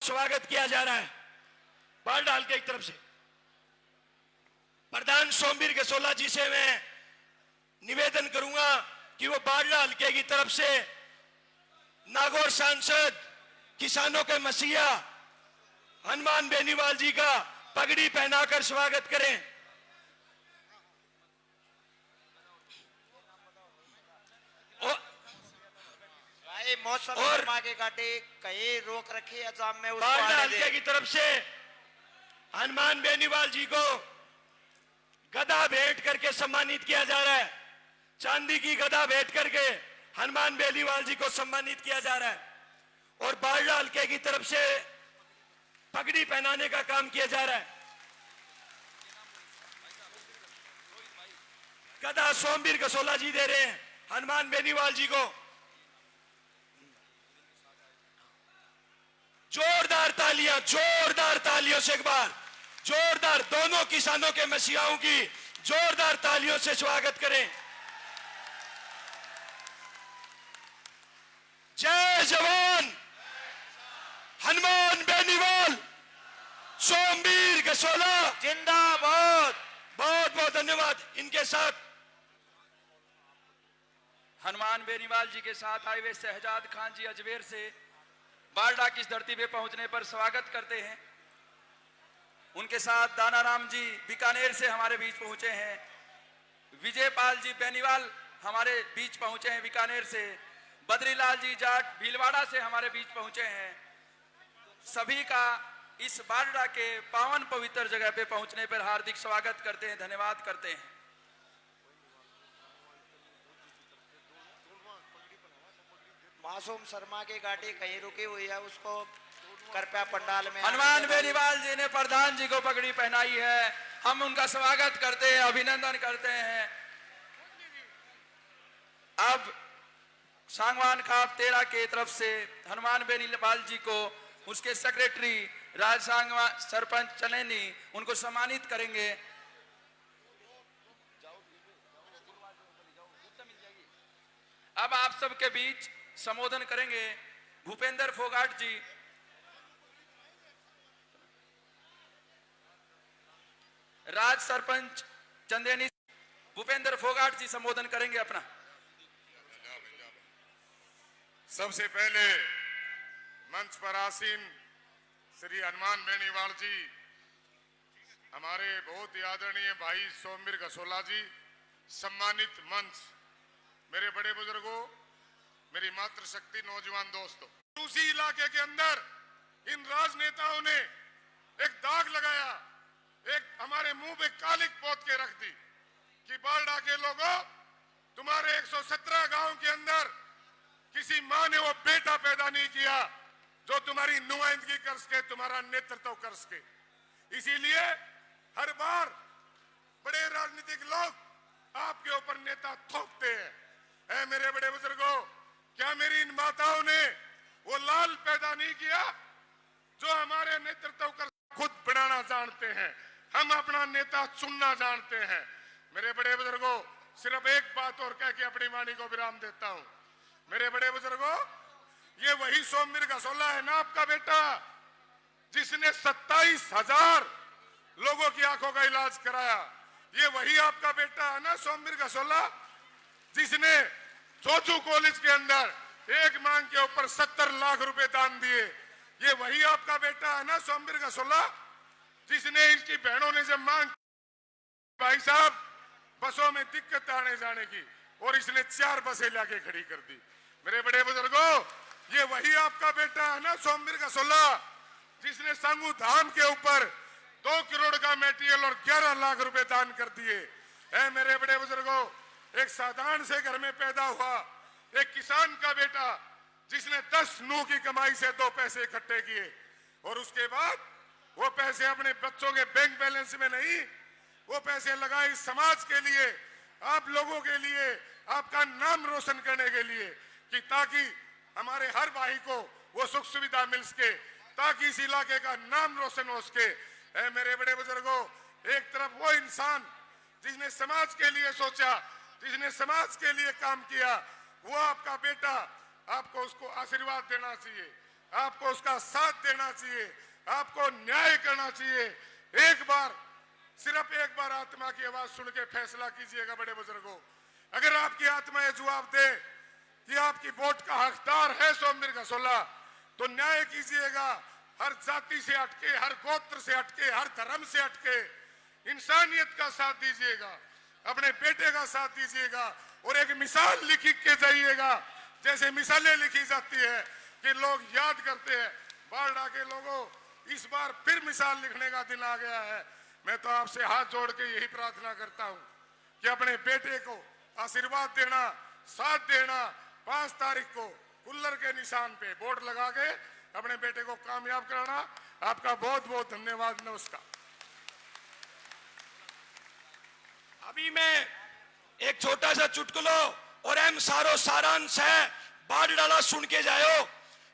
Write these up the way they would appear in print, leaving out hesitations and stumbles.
स्वागत किया जा रहा है बाल डाल के एक तरफ से। प्रधान सोमवीर गसोला जी से मैं निवेदन करूंगा कि वो बाल डाल के की तरफ से नागौर सांसद किसानों के मसीहा हनुमान बेनीवाल जी का पगड़ी पहनाकर स्वागत करें। मौसम शर्मा के गाड़ी कहीं रोक रखी है जाम में उसको बाल डालके की तरफ से हनुमान बेनीवाल जी को गदा भेंट करके सम्मानित किया जा रहा है। चांदी की गदा भेंट करके हनुमान बेनीवाल जी को सम्मानित किया जा रहा है और बाल डालके की तरफ से पगड़ी पहनाने का काम किया जा रहा है। गदा सोमवीर गसोला जी दे रहे हैं हनुमान बेनीवाल जी को। जोरदार तालियों से एक बार जोरदार दोनों किसानों के मसीहाओं की जोरदार तालियों से स्वागत करें। जय जवान हनुमान बेनीवाल सोमवीर गसोला जिंदाबाद। बहुत बहुत धन्यवाद। इनके साथ हनुमान बेनीवाल जी के साथ आए हुए शहजाद खान जी अजमेर से बारडा की इस धरती पे पहुंचने पर स्वागत करते हैं। उनके साथ दानाराम जी बीकानेर से हमारे बीच पहुंचे हैं। विजयपाल जी बेनीवाल हमारे बीच पहुंचे हैं बीकानेर से। बद्रीलाल जी जाट भीलवाड़ा से हमारे बीच पहुंचे हैं। सभी का इस बारडा के पावन पवित्र जगह पे पहुंचने पर हार्दिक स्वागत करते हैं, धन्यवाद करते हैं। मासूम शर्मा की गाड़ी कहीं रुकी हुई है, उसको कृपया पंडाल में। हनुमान बेनीवाल जी ने प्रधान जी को पगड़ी पहनाई है, हम उनका स्वागत करते हैं, अभिनंदन करते हैं। अब सांगवान खाप तेरा के तरफ से हनुमान बेनीवाल जी को उसके सेक्रेटरी राज सांगवान सरपंच चलेनी उनको सम्मानित करेंगे। अब आप सबके बीच संबोधन करेंगे भूपेंद्र फोगाट जी। राज सरपंच चंदेनी भूपेंद्र फोगाट जी संबोधन करेंगे अपना। सबसे पहले मंच पर आसीन श्री हनुमान बेनीवाल जी, हमारे बहुत ही आदरणीय भाई सोमवीर गसोला जी, सम्मानित मंच, मेरे बड़े बुजुर्गों, मेरी मातृशक्ति नौजवान दोस्तों, उसी इलाके के अंदर इन राजनेताओं ने एक दाग लगाया, एक हमारे मुंह पे कालिक पोत के रख दी कि बारडा के लोगों, तुम्हारे 117 गांव के अंदर किसी मां ने वो बेटा पैदा नहीं किया जो तुम्हारी नुमाइंदगी कर सके, तुम्हारा नेतृत्व कर सके। इसीलिए हर बार बड़े राजनीतिक लोग आपके ऊपर नेता थोपते हैं। ऐ मेरे बड़े बुजुर्गों, क्या मेरी इन माताओं ने वो लाल पैदा नहीं किया जो हमारे नेतृत्व कर? खुद बनाना जानते हैं, हम अपना नेता चुनना जानते हैं। मेरे बड़े बुजुर्गों, सिर्फ एक बात और कह के अपनी वाणी को विराम देता हूं। मेरे बड़े बुजुर्गों, ये वही सोमवीर गसोला है ना आपका बेटा, जिसने 27,000 लोगों की आंखों का इलाज कराया? ये वही आपका बेटा है ना सोमवीर गसोला, जिसने चोचू कॉलेज के अंदर एक मांग के ऊपर 70 लाख रुपए दान दिए? ये वही आपका बेटा है ना सोमवीर गसोला, जिसने इनकी बहनों ने जब मांग, भाई साहब बसों में दिक्कत आने जाने की, और इसने 4 बसें लाके खड़ी कर दी। मेरे बड़े बुजुर्गों, ये वही आपका बेटा है ना सोमवीर गसोला, जिसने सांगू धाम के ऊपर 2 करोड़ का मेटीरियल और 11 लाख रुपए दान कर दिए। है मेरे बड़े बुजुर्गों, एक साधारण से घर में पैदा हुआ एक किसान का बेटा, जिसने 10 नूह की कमाई से 2 पैसे इकट्ठे किए, और उसके बाद वो पैसे अपने बच्चों के बैंक बैलेंस में नहीं, वो पैसे लगाए इस समाज के लिए, आप लोगों के लिए, आपका नाम रोशन करने के लिए, कि ताकि हमारे हर भाई को वो सुख सुविधा मिल सके, ताकि इस इलाके का नाम रोशन हो सके। ऐ मेरे बड़े बुजुर्गों, एक तरफ वो इंसान जिसने समाज के लिए सोचा, जिसने समाज के लिए काम किया, वो आपका बेटा, आपको उसको आशीर्वाद देना चाहिए। आपको उसका साथ देना चाहिए, आपको न्याय करना चाहिए। एक बार, सिर्फ एक बार आत्मा की आवाज सुन के फैसला कीजिएगा बड़े बुजुर्गों। अगर आपकी आत्मा ये जवाब दे कि आपकी वोट का हकदार है सोमवीर गसोला, तो न्याय कीजिएगा। हर जाति से हटके, हर गोत्र से हटके, हर धर्म से हटके इंसानियत का साथ दीजिएगा, अपने बेटे का साथ दीजिएगा और एक मिसाल लिख के जाइएगा, जैसे मिसालें लिखी जाती है कि लोग याद करते हैं। बारडा के लोगों, इस बार फिर मिसाल लिखने का दिन आ गया है। मैं तो आपसे हाथ जोड़ के यही प्रार्थना करता हूं कि अपने बेटे को आशीर्वाद देना, साथ देना। 5 तारीख को कुल्लर के निशान पे वोट लगा के अपने बेटे को कामयाब कराना। आपका बहुत बहुत धन्यवाद। नमस्कार। अभी मैं एक छोटा सा चुटकुलो और एम सारो सारांश है, बाढ़ डाला सुन के जायो।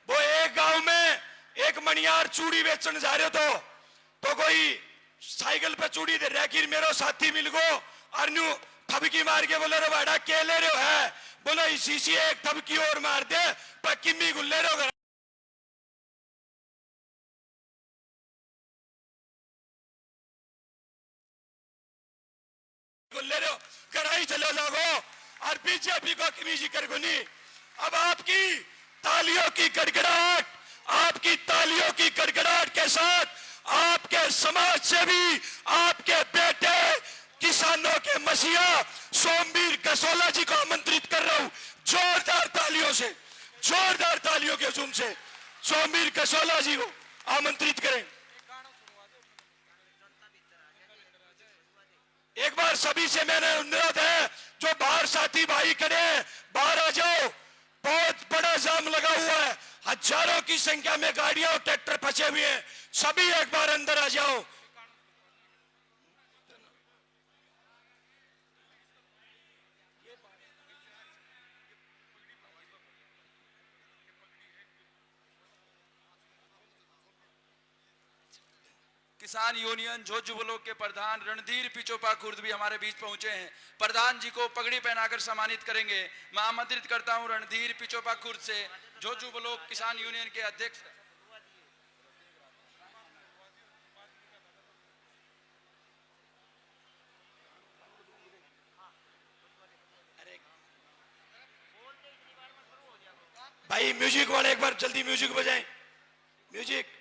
वो एक गांव में एक मणियार चूड़ी बेचने जा रहे तो कोई साइकिल पे चूड़ी दे रहा कि मेरो साथी मिल गो और न्यू थबकी मार के बोले रे बाड़ा के ले रहे हो है, बोलो इसी से एक थबकी और मार दे पर किम्मी गुल्ले रहो गुल्ले रहो कढ़ाई चलो लोगो और बीजेपी को किमी जिक्र गुनी। अब आपकी तालियों की गड़गड़ाहट, आपकी तालियों की गड़गड़ाहट के साथ आपके समाज से भी आपके बेटे किसानों के मसीहा सोमवीर गसोला जी को आमंत्रित कर रहा हूं। जोरदार तालियों से, जोरदार तालियों के हुजूम से सोमवीर गसोला जी को आमंत्रित करें। एक बार सभी से मेरा अनुरोध है, जो बाहर साथी भाई खड़े बाहर आ जाओ। बहुत बड़ा जाम लगा हुआ है, हजारों की संख्या में गाड़ियां और ट्रैक्टर फंसे हुए हैं। सभी एक बार अंदर आ जाओ। किसान यूनियन झोझू ब्लॉक के प्रधान रणधीर पिचोपा खुर्द भी हमारे बीच पहुंचे हैं। प्रधान जी को पगड़ी पहनाकर सम्मानित करेंगे। मैं आमंत्रित करता हूं रणधीर पिचोपा खुर्द से, झोझू ब्लॉक किसान यूनियन के अध्यक्ष। भाई म्यूजिक वाले एक बार जल्दी म्यूजिक बजाएं। म्यूजिक।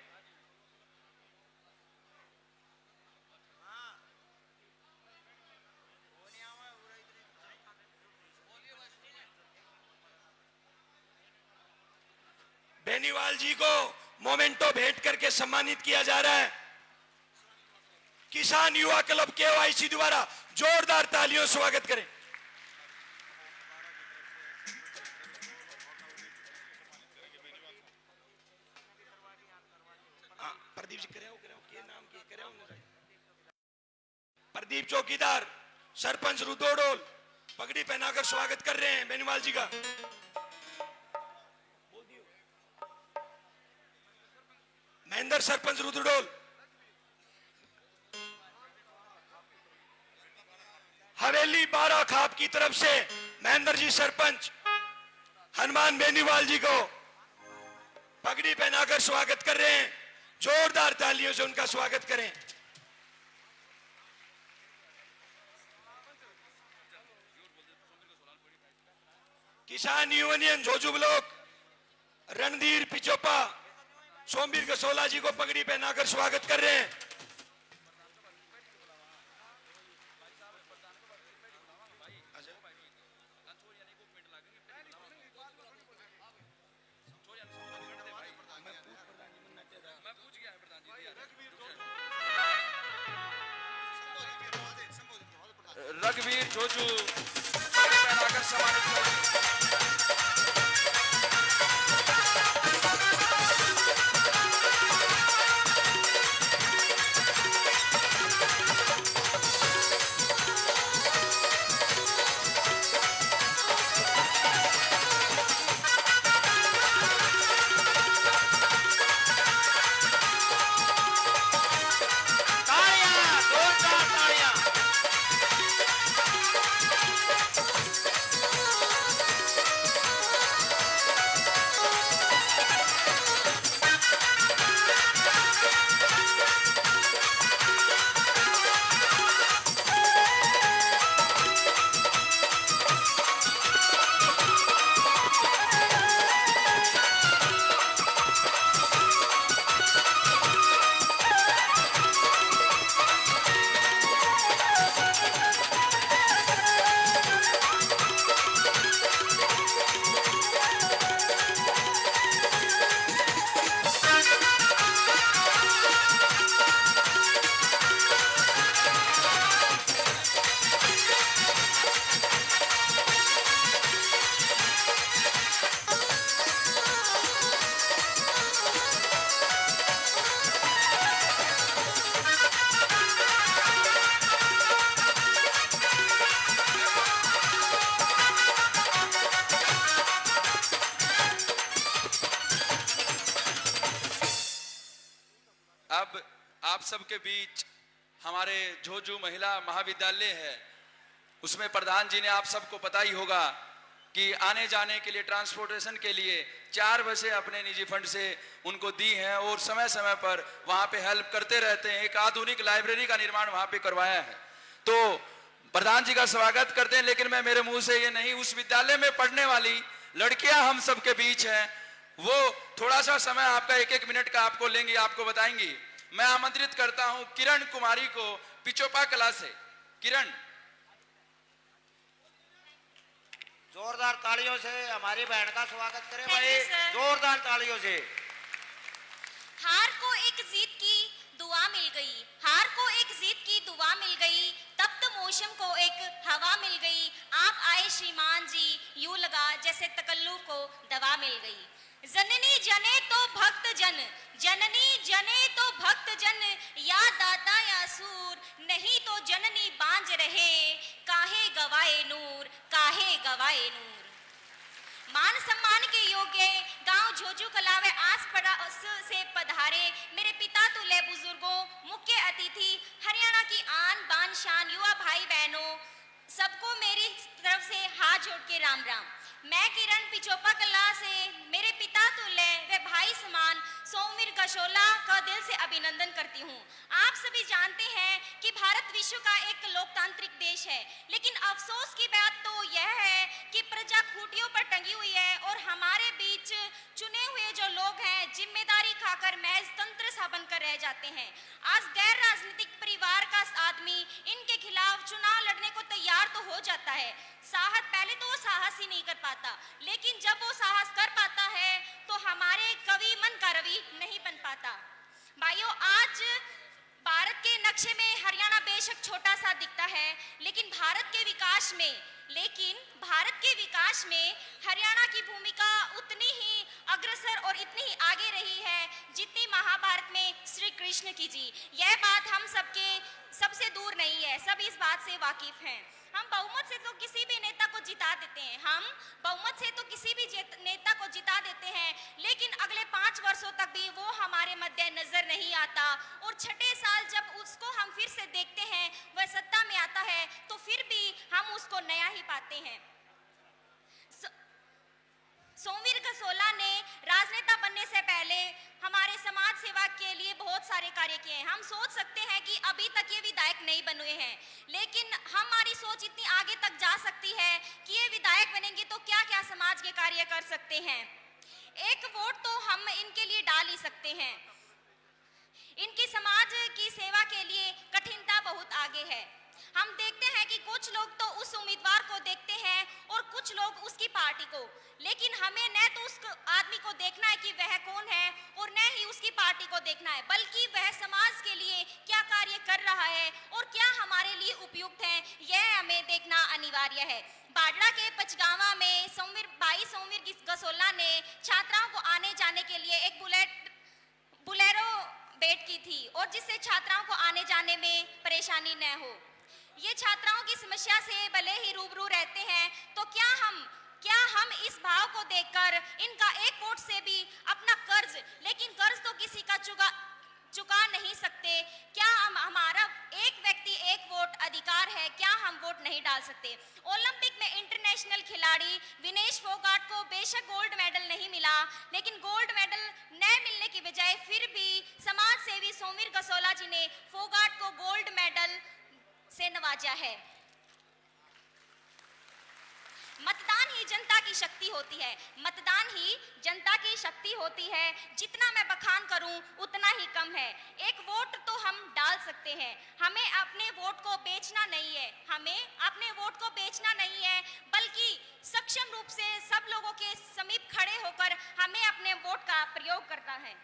बेनीवाल जी को मोमेंटो भेंट करके सम्मानित किया जा रहा है किसान युवा क्लब केवाईसी द्वारा। जोरदार तालियों से स्वागत करें। प्रदीप जी करे के नाम के करे प्रदीप चौकीदार सरपंच रुदोडोल पगड़ी पहनाकर स्वागत कर रहे हैं बेनीवाल जी का। महेंद्र सरपंच रुद्रडोल, हवेली 12 खाप की तरफ से महेंद्र जी सरपंच हनुमान बेनीवाल जी को पगड़ी पहनाकर स्वागत कर रहे हैं। जोरदार तालियों से उनका स्वागत करें। किसान यूनियन झोझू ब्लॉक रणधीर पिचोपा सोमवीर गसोला जी को पगड़ी पहनाकर स्वागत कर रहे हैं। रघुवीर झोझू पगड़ी पहनाकर सम्मानित करेंगे। अब आप सबके बीच हमारे झोझू महिला महाविद्यालय है, उसमें प्रधान जी ने आप सबको पता ही होगा कि आने जाने के लिए ट्रांसपोर्टेशन के लिए 4 बसें अपने निजी फंड से उनको दी हैं और समय समय पर वहां पे हेल्प करते रहते हैं। एक आधुनिक लाइब्रेरी का निर्माण वहां पे करवाया है। तो प्रधान जी का स्वागत करते हैं, लेकिन मैं मेरे मुंह से ये नहीं, उस विद्यालय में पढ़ने वाली लड़कियां हम सबके बीच हैं, वो थोड़ा सा समय आपका 1-1 मिनट का आपको लेंगी, आपको बताएंगी। मैं आमंत्रित करता हूं किरण कुमारी को पिचोपा कला से। किरण, जोरदार तालियों से हमारी बहन का स्वागत करें Thank भाई, you, sir. जोरदार तालियों से। हार को एक जीत की दुआ मिल गई, हार को एक जीत की दुआ मिल गई, तप्त मौसम को एक हवा मिल गई। आप आए श्रीमान जी, यूं लगा जैसे तकल्लुफ को दवा मिल गई। जननी जने तो भक्त जन, जननी जने तो भक्त जन, या दाता या सूर, नहीं तो जननी बांझ रहे, काहे गवाए नूर, काहे गवाए नूर। मान सम्मान के योग्य गांव झोझू कला व आस पड़ोस से पधारे मेरे पिता तुल्य बुजुर्गों, मुख्य अतिथि, हरियाणा की आन बान शान युवा भाई बहनों, सबको मेरी तरफ से हाथ जोड़ के राम राम। मैं किरण पिचोपा कला से मेरे पिता तुल्य व भाई समान सौमिर गशोला का दिल से अभिनंदन करती हूँ। आप सभी जानते हैं कि भारत विश्व का एक लोकतांत्रिक देश है, लेकिन अफसोस की बात तो यह है कि प्रजा खूंटियों पर टंगी हुई है और हमारे बीच चुने हुए जो लोग हैं जिम्मेदारी खाकर महज तंत्र सा बनकर रह जाते हैं। आज गैर राजनीतिक परिवार का आदमी इनके खिलाफ चुनाव लड़ने को तैयार तो हो जाता है, साहस पहले तो वो साहस ही नहीं कर पाता, लेकिन जब वो साहस कर पाता है तो हमारे कवि मन का रवि नहीं बन पाता। भाइयों, आज भारत के नक्शे में हरियाणा बेशक छोटा सा दिखता है, लेकिन भारत के विकास में हरियाणा की भूमिका उतनी ही अग्रसर और इतनी ही आगे रही है जितनी महाभारत में श्री कृष्ण की जी। यह बात हम सबसे दूर नहीं है, सब इस बात से वाकिफ हैं। हम बहुमत से तो किसी भी नेता को जिता देते हैं, लेकिन अगले 5 वर्षों तक भी वो हमारे मध्य नजर नहीं आता, और छठे साल जब उसको हम फिर से देखते हैं, वह सत्ता में आता है, तो फिर भी हम उसको नया ही पाते हैं। सोमवीर गसोला ने राजनेता बनने से पहले हमारे समाज सेवा के लिए बहुत सारे कार्य किए हैं। हम सोच सकते हैं कि अभी तक ये विधायक नहीं बने हैं, लेकिन हमारी सोच इतनी आगे तक जा सकती है कि ये विधायक बनेंगे तो क्या क्या समाज के कार्य कर सकते हैं। एक वोट तो हम इनके लिए डाल ही सकते हैं। इनकी समाज की सेवा के लिए कठिनता बहुत आगे है। हम देखते हैं कि कुछ लोग तो उस उम्मीदवार को देखते हैं और कुछ लोग उसकी पार्टी को, लेकिन हमें न तो उस आदमी को देखना है कि वह कौन है और न ही उसकी पार्टी को देखना है, बल्कि वह समाज के लिए क्या कार्य कर रहा है और क्या हमारे लिए उपयुक्त है, यह हमें देखना अनिवार्य है। बाडरा के पचगावा में सोमवीर गसोला ने छात्राओं को आने जाने के लिए एक बुलेरो बेट की थी, और जिससे छात्राओं को आने जाने में परेशानी न हो। ये छात्राओं की समस्या से भले ही रूबरू रहते हैं, तो क्या हम इस भाव को देखकर इनका एक वोट से भी अपना लेकिन कर्ज तो किसी का चुका नहीं सकते, क्या हमारा एक व्यक्ति एक वोट अधिकार है, क्या हम वोट नहीं डाल सकते। ओलंपिक में इंटरनेशनल खिलाड़ी विनेश फोगाट को बेशक गोल्ड मेडल नहीं मिला, लेकिन गोल्ड मेडल न मिलने की बजाय फिर भी समाज सेवी सोमवीर गसोला जी ने फोगाट को गोल्ड मेडल से नवाजा है। मतदान ही जनता की शक्ति होती है, मतदान ही जनता की शक्ति होती है। जितना मैं बखान करूं उतना ही कम है। एक वोट तो हम डाल सकते हैं, हमें अपने वोट को बेचना नहीं है, बल्कि सक्षम रूप से सब लोगों के समीप खड़े होकर हमें अपने वोट का प्रयोग करना है।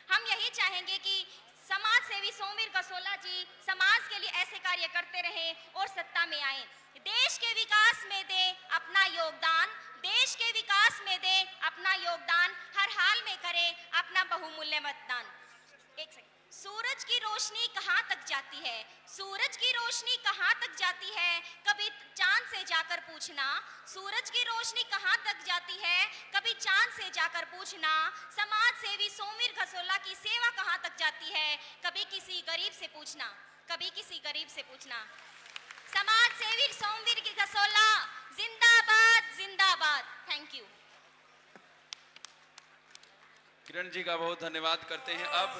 हम यही चाहेंगे कि समाज सेवी सोमवीर गसोला जी समाज के लिए ऐसे कार्य करते रहें और सत्ता में आए। देश के विकास में दें अपना योगदान, हर हाल में करें अपना बहुमूल्य मतदान। एक सेकंड। सूरज की रोशनी कहाँ तक जाती है, सूरज की रोशनी कहाँ तक जाती है, कभी चांद से जाकर पूछना। सूरज की रोशनी कहाँ तक जाती है, कभी चांद से जाकर पूछना। समाज सेवी सोमवीर गसोला की सेवा कहाँ तक जाती है, कभी किसी गरीब से पूछना, कभी किसी गरीब से पूछना। समाज सेवी सोमवीर की गसोला जिंदाबाद जिंदाबाद। Thank you. किरण जी का बहुत धन्यवाद करते हैं। अब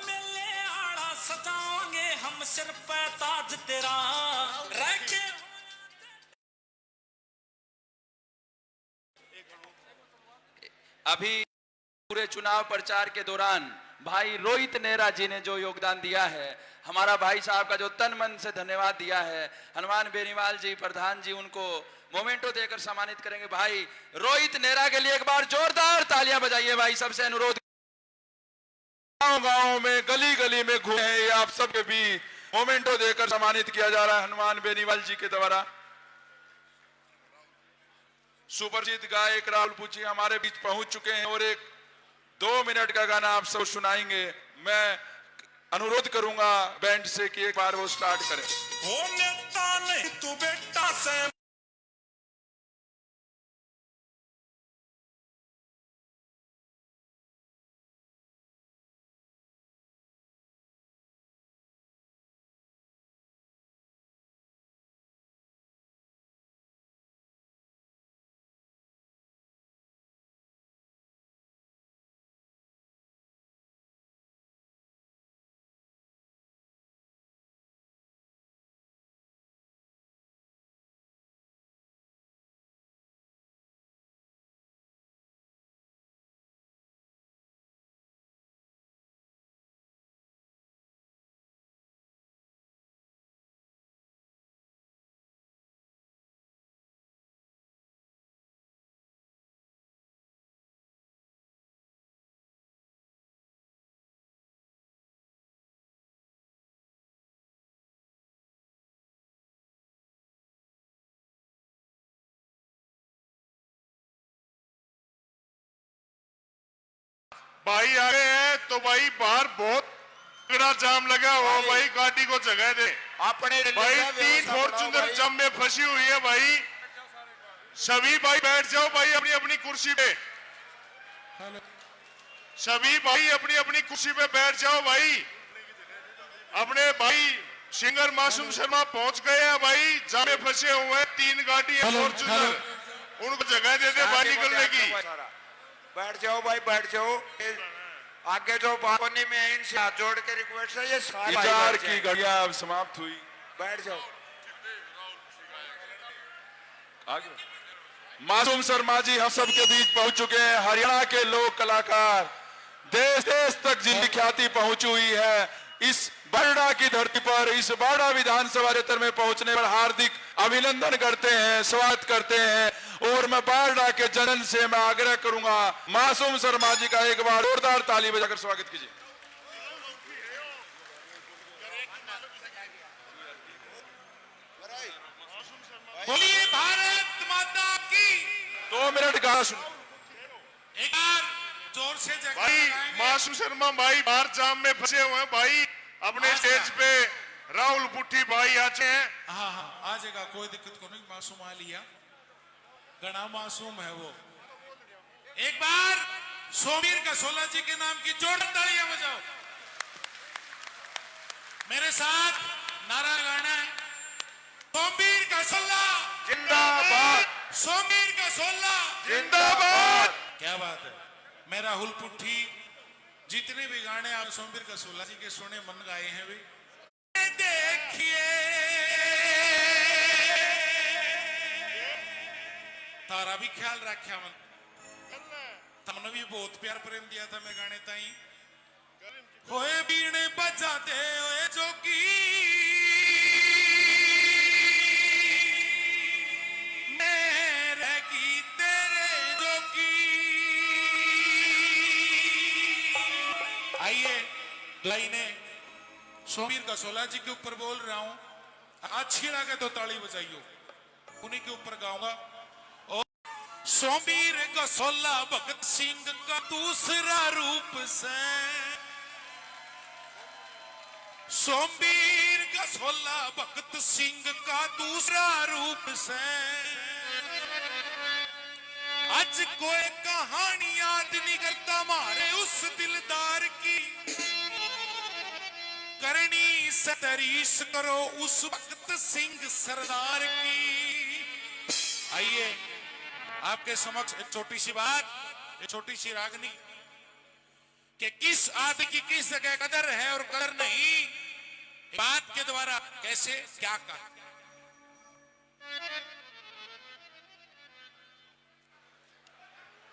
मेले आड़ा सजाओगे हम सिर पे ताज तेरा रह के। अभी पूरे चुनाव प्रचार के दौरान भाई रोहित नेहरा जी ने जो योगदान दिया है, हमारा भाई साहब का जो तन मन से धन्यवाद दिया है, हनुमान बेनीवाल जी प्रधान जी उनको मोमेंटो देकर सम्मानित करेंगे। भाई रोहित नेहरा के लिए एक बार जोरदार तालियां बजाइए भाई, सबसे अनुरोध। गांव में गली गली में घूमे हैं, ये आप सबके बीच मोमेंटो देकर सम्मानित किया जा रहा है हनुमान बेनीवाल जी के द्वारा। सुप्रसिद्ध गायक राहुल पूछी हमारे बीच पहुंच चुके हैं और एक 2 मिनट का गाना आप सब सुनाएंगे। मैं अनुरोध करूंगा बैंड से कि एक बार वो स्टार्ट करें। हो नेता नहीं तू बेटा से भाई आ गए हैं तो भाई बाहर बहुत तगड़ा जाम लगा हुआ। भाई गाड़ी को जगह दे। अपने भाई 3 फॉर्च्यूनर जाम में फंसी हुई है। भाई सभी भाई बैठ जाओ भाई अपनी अपनी कुर्सी पे। सभी भाई अपनी अपनी कुर्सी पे बैठ जाओ भाई। अपने भाई सिंगर मासूम शर्मा पहुंच गए हैं भाई, जाम में फंसे हुए हैं। 3 गाड़ी है फॉर्च्यूनर, उनको जगह दे दे बाहर निकलने की। बैठ जाओ भाई, बैठ जाओ। आगे जो बालकनी में है इनसे हाथ जोड़ के रिक्वेस्ट है, ये सारे भाई विचार बैठ की जाएं। घड़ियां अब समाप्त हुई। बैठ जाओ। आगे मासूम शर्मा जी हम सबके बीच पहुंच चुके हैं। हरियाणा के लोक कलाकार, देश देश तक जिनकी ख्याति पहुंची हुई है, इस बरडा की धरती पर, इस बरडा विधानसभा क्षेत्र में पहुंचने पर हार्दिक अभिनंदन करते हैं, स्वागत करते हैं। और मैं बरडा के जनन से मैं आग्रह करूंगा मासूम शर्मा जी का एक बार जोरदार ताली बजाकर स्वागत कीजिए। बोलिए भारत माता की। 2 मिनट गाना सुन। एक बार जोर से जय भाई मासूम शर्मा भाई बाहर जाम में फंसे हुए हैं भाई। अपने स्टेज पे राहुल पुट्ठी भाई आते हैं। हाँ हाँ आ जाएगा, कोई दिक्कत को नहीं। मासूम आ लिया, घना मासूम है वो। एक बार सोमवीर कसोला जी के नाम की जोरदार तालियां बजाओ। मेरे साथ नारा लगाना है, सोमवीर कसोला जिंदाबाद, सोमवीर कसोला जिंदाबाद। क्या बात है। मैं राहुल पुट्ठी, जितने भी गाने आप सोमवीर कसोला जी के सुने मन गाए हैं भी। देखिए तारा भी ख्याल रखा मन, तुमने भी बहुत प्यार प्रेम दिया था मैं गाने ताई। होए बीने बजा दे होए जोगी, मैं रहेगी तेरे जोगी। आइए लाइनें सोमवीर कसोला जी के ऊपर बोल रहा हूं, अच्छी लगे तो ताली बजाइयो, उन्हीं के ऊपर गाऊंगा। और सोमवीर कसोला भगत सिंह का दूसरा रूप से, सोमवीर कसोला भगत सिंह का दूसरा रूप से, आज कोई कहानी याद नहीं करता मारे उस दिलदार की। करनी सतरीश करो उस भगत सिंह सरदार की। आइए आपके समक्ष एक छोटी सी बात, एक छोटी सी रागनी कि किस आदमी की किस जगह कदर है और कदर नहीं, बात के द्वारा कैसे क्या कहा।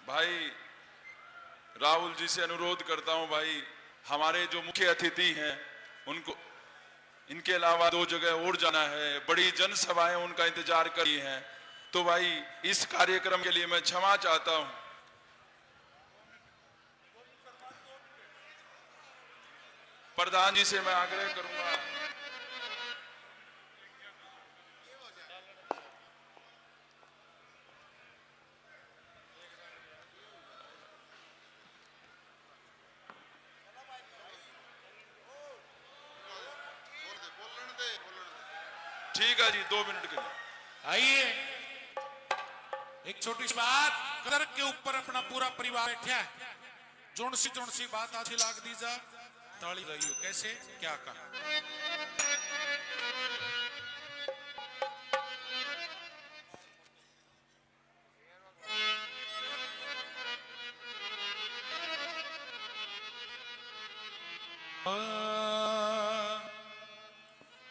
भाई राहुल जी से अनुरोध करता हूं, भाई हमारे जो मुख्य अतिथि हैं उनको इनके अलावा 2 जगह और जाना है, बड़ी जनसभाएं उनका इंतजार कर रही हैं, तो भाई इस कार्यक्रम के लिए मैं क्षमा चाहता हूं। प्रधान जी से मैं आग्रह करूंगा, ठीक है जी 2 मिनट के लिए। आइए एक छोटी सी बात, कदर के ऊपर अपना पूरा परिवार बैठा है, जोन सी बात आज लाग दी जा, ताली रही हो कैसे क्या कहा।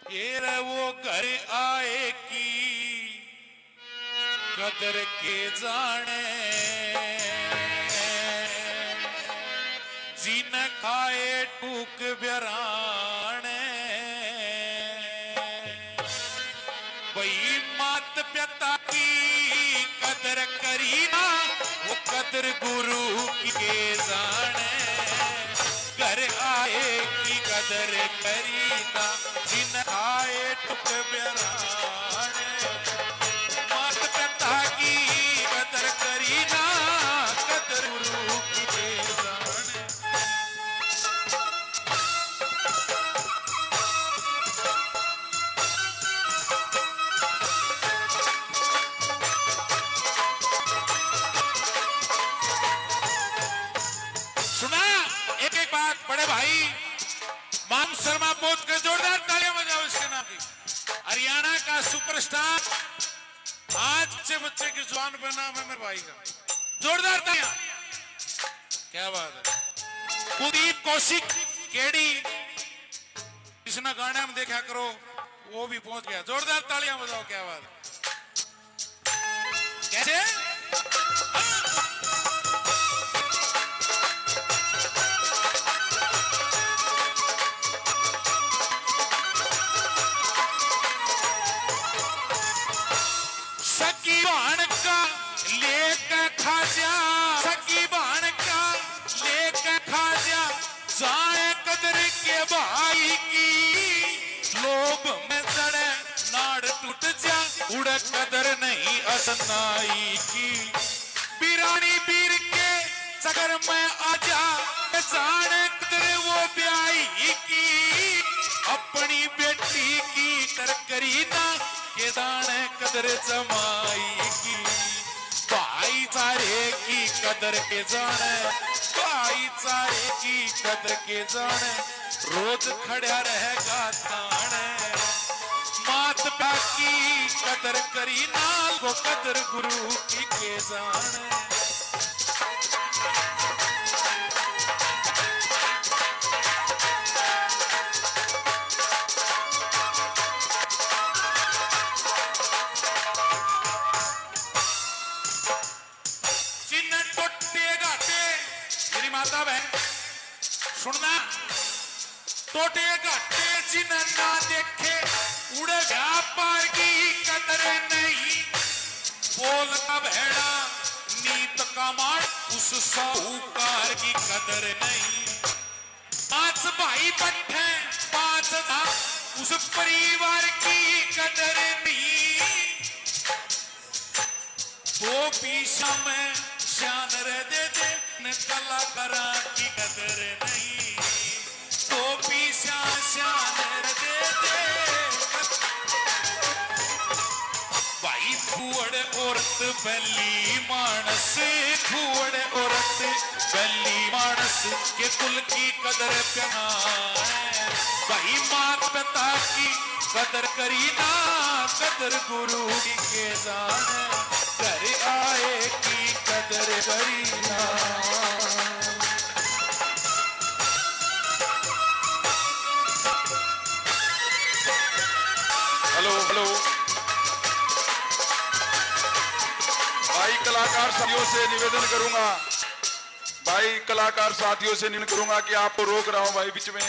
ये रे वो घर आए की कदर के जाने, जिन खाए टूक ब्यराने, वही मात पिता की कदर करी ना, वो कदर गुरु के जाने। घर आए की कदर करी ना, जिन आए टूक ब्यराने, मात पिता की कदर करी ना, कदर गुरु के जाने। सुना एक एक बात, बड़े भाई माम शर्मा पोत के जोरदार तालियां बजाओ इसके नाम की। हरियाणा का सुपरस्टार, आज बच्चे बच्चे की जुबान पे नाम है मेरे भाई का, जोरदार तालियां। क्या बात है। कुलदीप कौशिक केडी, जिसने गाने में देखा करो वो भी पहुंच गया, जोरदार तालियां बजाओ। क्या बात है। कैसे सकी बाण का लेकर खाजा, सकी बाण का लेकर खाजा, जाए कदर के भाई की, लोभ में चढ़े नाड़ टूट जा, उड़ कदर नहीं असनाई की। बीरानी बीर के सगर में आजा, जाने कदर वो ब्याई की, अपनी बेटी की कर करी ना, के दाने कदर जमाई की। भाईचारे की कदर के जाने, भाईचारे की कदर के जाने, रोज खड़ा रहेगा थाने। मात पिता की कदर करी ना, वो कदर गुरु की के जाने। माता बहन सुनना, टोटे घाटे जिन ना देखे, उड़े व्यापार की कदर नहीं, बोल का भेड़ा नीत का मार, उस साहूकार की कदर नहीं। 5 भाई बट्टे 5 था, उस परिवार की कदर नहीं। 2 पीछा में शान रह दे दे, कलाकारा की कदर नहीं। 2 पीछा शान रह दे दे, भाई फूड़ औरत बली मानस, फूड़ औरत बली मानस के कुल की कदर प्यार। भाई भाई मात पिता की कदर करी ना, कदर गुरु की के जाने, घर आए की कदर करी ना। हेलो हेलो भाई कलाकार साथियों से निवेदन करूंगा, भाई कलाकार साथियों से निवेदन करूंगा कि आपको रोक रहा हूं भाई बीच में,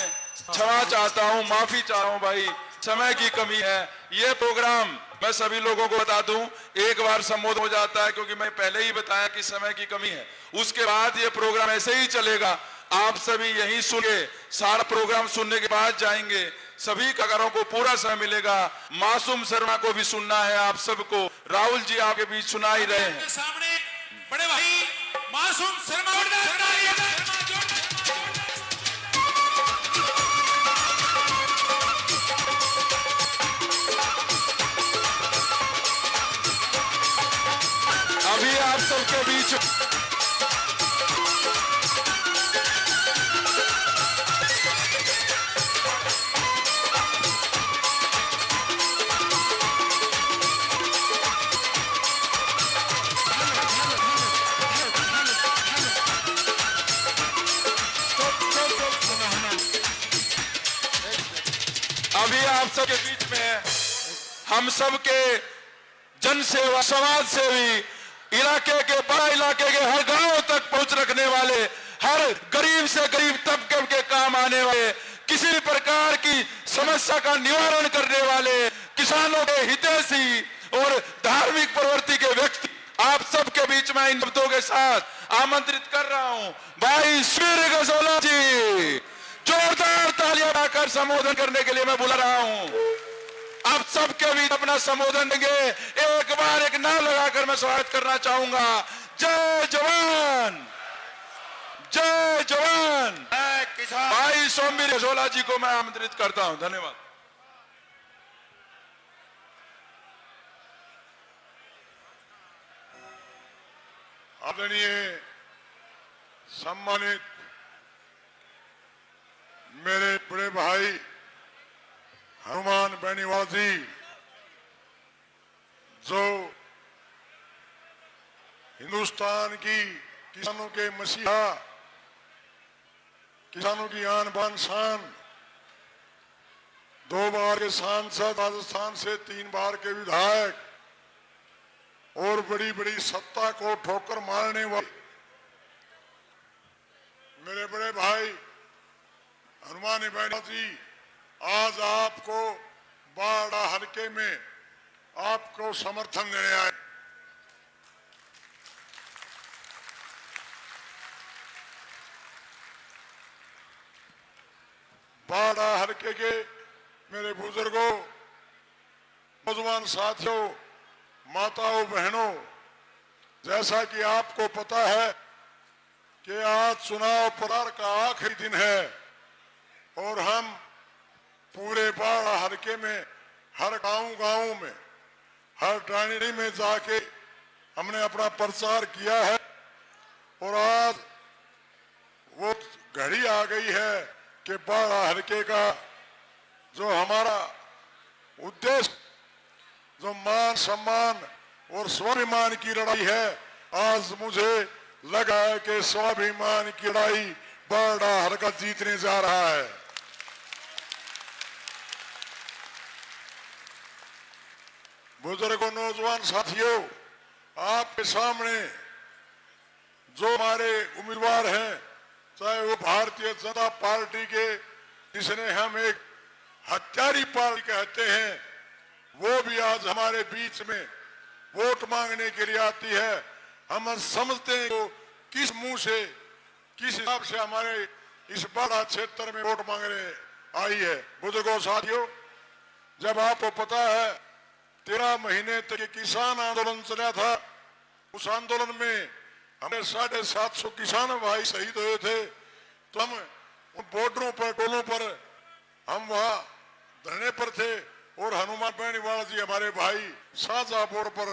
क्षमा चाहता हूं, माफी चाह रहा हूं भाई, समय की कमी है। ये प्रोग्राम मैं सभी लोगों को बता दूं, एक बार संबोधन हो जाता है क्योंकि मैं पहले ही बताया कि समय की कमी है, उसके बाद ये प्रोग्राम ऐसे ही चलेगा। आप सभी यहीं सुने, सारा प्रोग्राम सुनने के बाद जाएंगे, सभी कलाकारों को पूरा समय मिलेगा। मासूम शर्मा को भी सुनना है, आप सबको। राहुल जी आपके बीच सुना ही रहे हैं। सामने बड़े भाई मासूम शर्मा, अभी आप सबके बीच आप सबके बीच में हम सबके जन सेवा, समाज सेवी, इलाके के बड़ा इलाके के हर गांव तक पहुंच रखने वाले, हर गरीब से गरीब तबके के काम आने वाले, किसी भी प्रकार की समस्या का निवारण करने वाले, किसानों के हितैषी और धार्मिक प्रवृत्ति के व्यक्ति, आप सबके बीच में इन शब्दों के साथ आमंत्रित कर रहा हूं भाई सुमीर गसोला जी। जोरदार तालियां बजाकर संबोधन करने के लिए मैं बुला रहा हूं। आप सबके बीच अपना संबोधन देंगे। एक बार एक नारा लगाकर मैं स्वागत करना चाहूंगा। जय जवान, जय जवान। भाई सोमवीर गसोला जी को मैं आमंत्रित करता हूं। धन्यवाद। आदरणीय सम्मानित मेरे बड़े भाई हनुमान बेनीवाल जी, जो हिंदुस्तान की किसानों के मसीहा, किसानों की आन बान शान, 2 बार के सांसद, राजस्थान से 3 बार के विधायक और बड़ी बड़ी सत्ता को ठोकर मारने वाले मेरे बड़े भाई हनुमान बेनीवाल जी, आज आपको बाड़ा हल्के में आपको समर्थन देने आए। बाड़ा हल्के के मेरे बुजुर्गों, नौजवान साथियों, माताओं, बहनों, जैसा कि आपको पता है कि आज चुनाव प्रचार का आखिरी दिन है और हम पूरे बाड़ा हल्के में हर गांव में, हर टाणी में जाके हमने अपना प्रचार किया है और आज वो घड़ी आ गई है कि बाड़ा हल्के का जो हमारा उद्देश्य, जो मान सम्मान और स्वाभिमान की लड़ाई है, आज मुझे लगा है कि स्वाभिमान की लड़ाई बाड़ा हल्का जीतने जा रहा है। बुजुर्गों, नौजवान साथियों, आपके सामने जो हमारे उम्मीदवार हैं, चाहे वो भारतीय जनता पार्टी के, जिसने हम एक हत्यारी पार्टी कहते हैं, वो भी आज हमारे बीच में वोट मांगने के लिए आती है। हम समझते हैं तो किस मुंह से, किस हिसाब से हमारे इस बड़ा क्षेत्र में वोट मांगने आई है। बुजुर्गों, साथियों, जब आपको पता है 13 महीने तक किसान आंदोलन चला था, उस आंदोलन में हमें 750 किसान भाई शहीद हुए थे, तो हम उन बॉर्डरों पर, टोलों पर हम वहां धरने पर थे और हनुमान बेनीवाल जी हमारे भाई शाहजहांपुर पर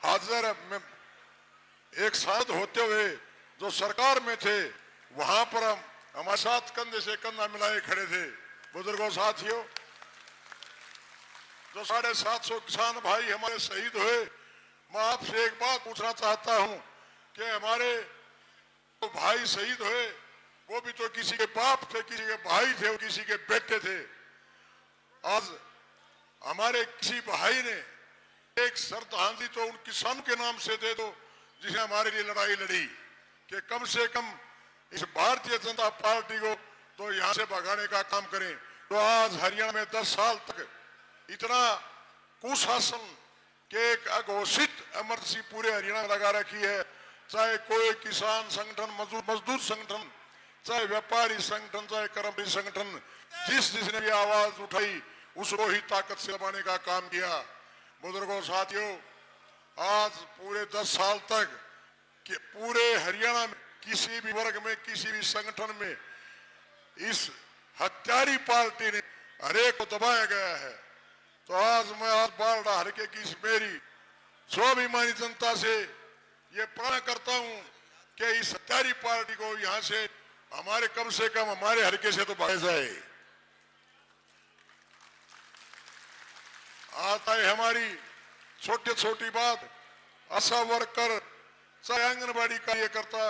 हाजिर में एक साथ होते हुए जो सरकार में थे, वहां पर हम हमारे साथ कंधे से कंधा मिलाए खड़े थे। बुजुर्गों साथियों, जो 750 किसान भाई हमारे शहीद हुए, मैं आपसे एक बात पूछना चाहता हूं कि हमारे तो भाई शहीद हुए, वो भी तो किसी के बाप थे, किसी के भाई थे, किसी के बेटे थे। आज हमारे किसी भाई ने एक श्रद्धांजलि तो उन किसानों के नाम से दे दो जिसने हमारे लिए लड़ाई लड़ी, कि कम से कम इस भारतीय जनता पार्टी को तो यहां से भगाने का काम करें। तो आज हरियाणा में 10 साल तक इतना कुशासन के एक अघोषित इमरजेंसी पूरे हरियाणा में लगा रखी है, चाहे कोई किसान संगठन, मजदूर संगठन, चाहे व्यापारी संगठन, चाहे कर्मचारी संगठन, जिसने भी आवाज उठाई उसको ही ताकत से दबाने का काम किया। बुजुर्गों साथियों, आज पूरे 10 साल तक कि पूरे हरियाणा में किसी भी वर्ग में, किसी भी संगठन में इस हत्यारी पार्टी ने हरेक को दबाया गया है। तो आज मैं आज बारडा हल्के की मेरी स्वाभिमानी जनता से ये प्रण करता हूं कि इस हत्यारी पार्टी को यहां से हमारे कम से कम हमारे हल्के से तो भगाया जाए। आता है हमारी छोटी छोटी बात, आशा वर्कर, चाहे आंगनबाड़ी कार्यकर्ता,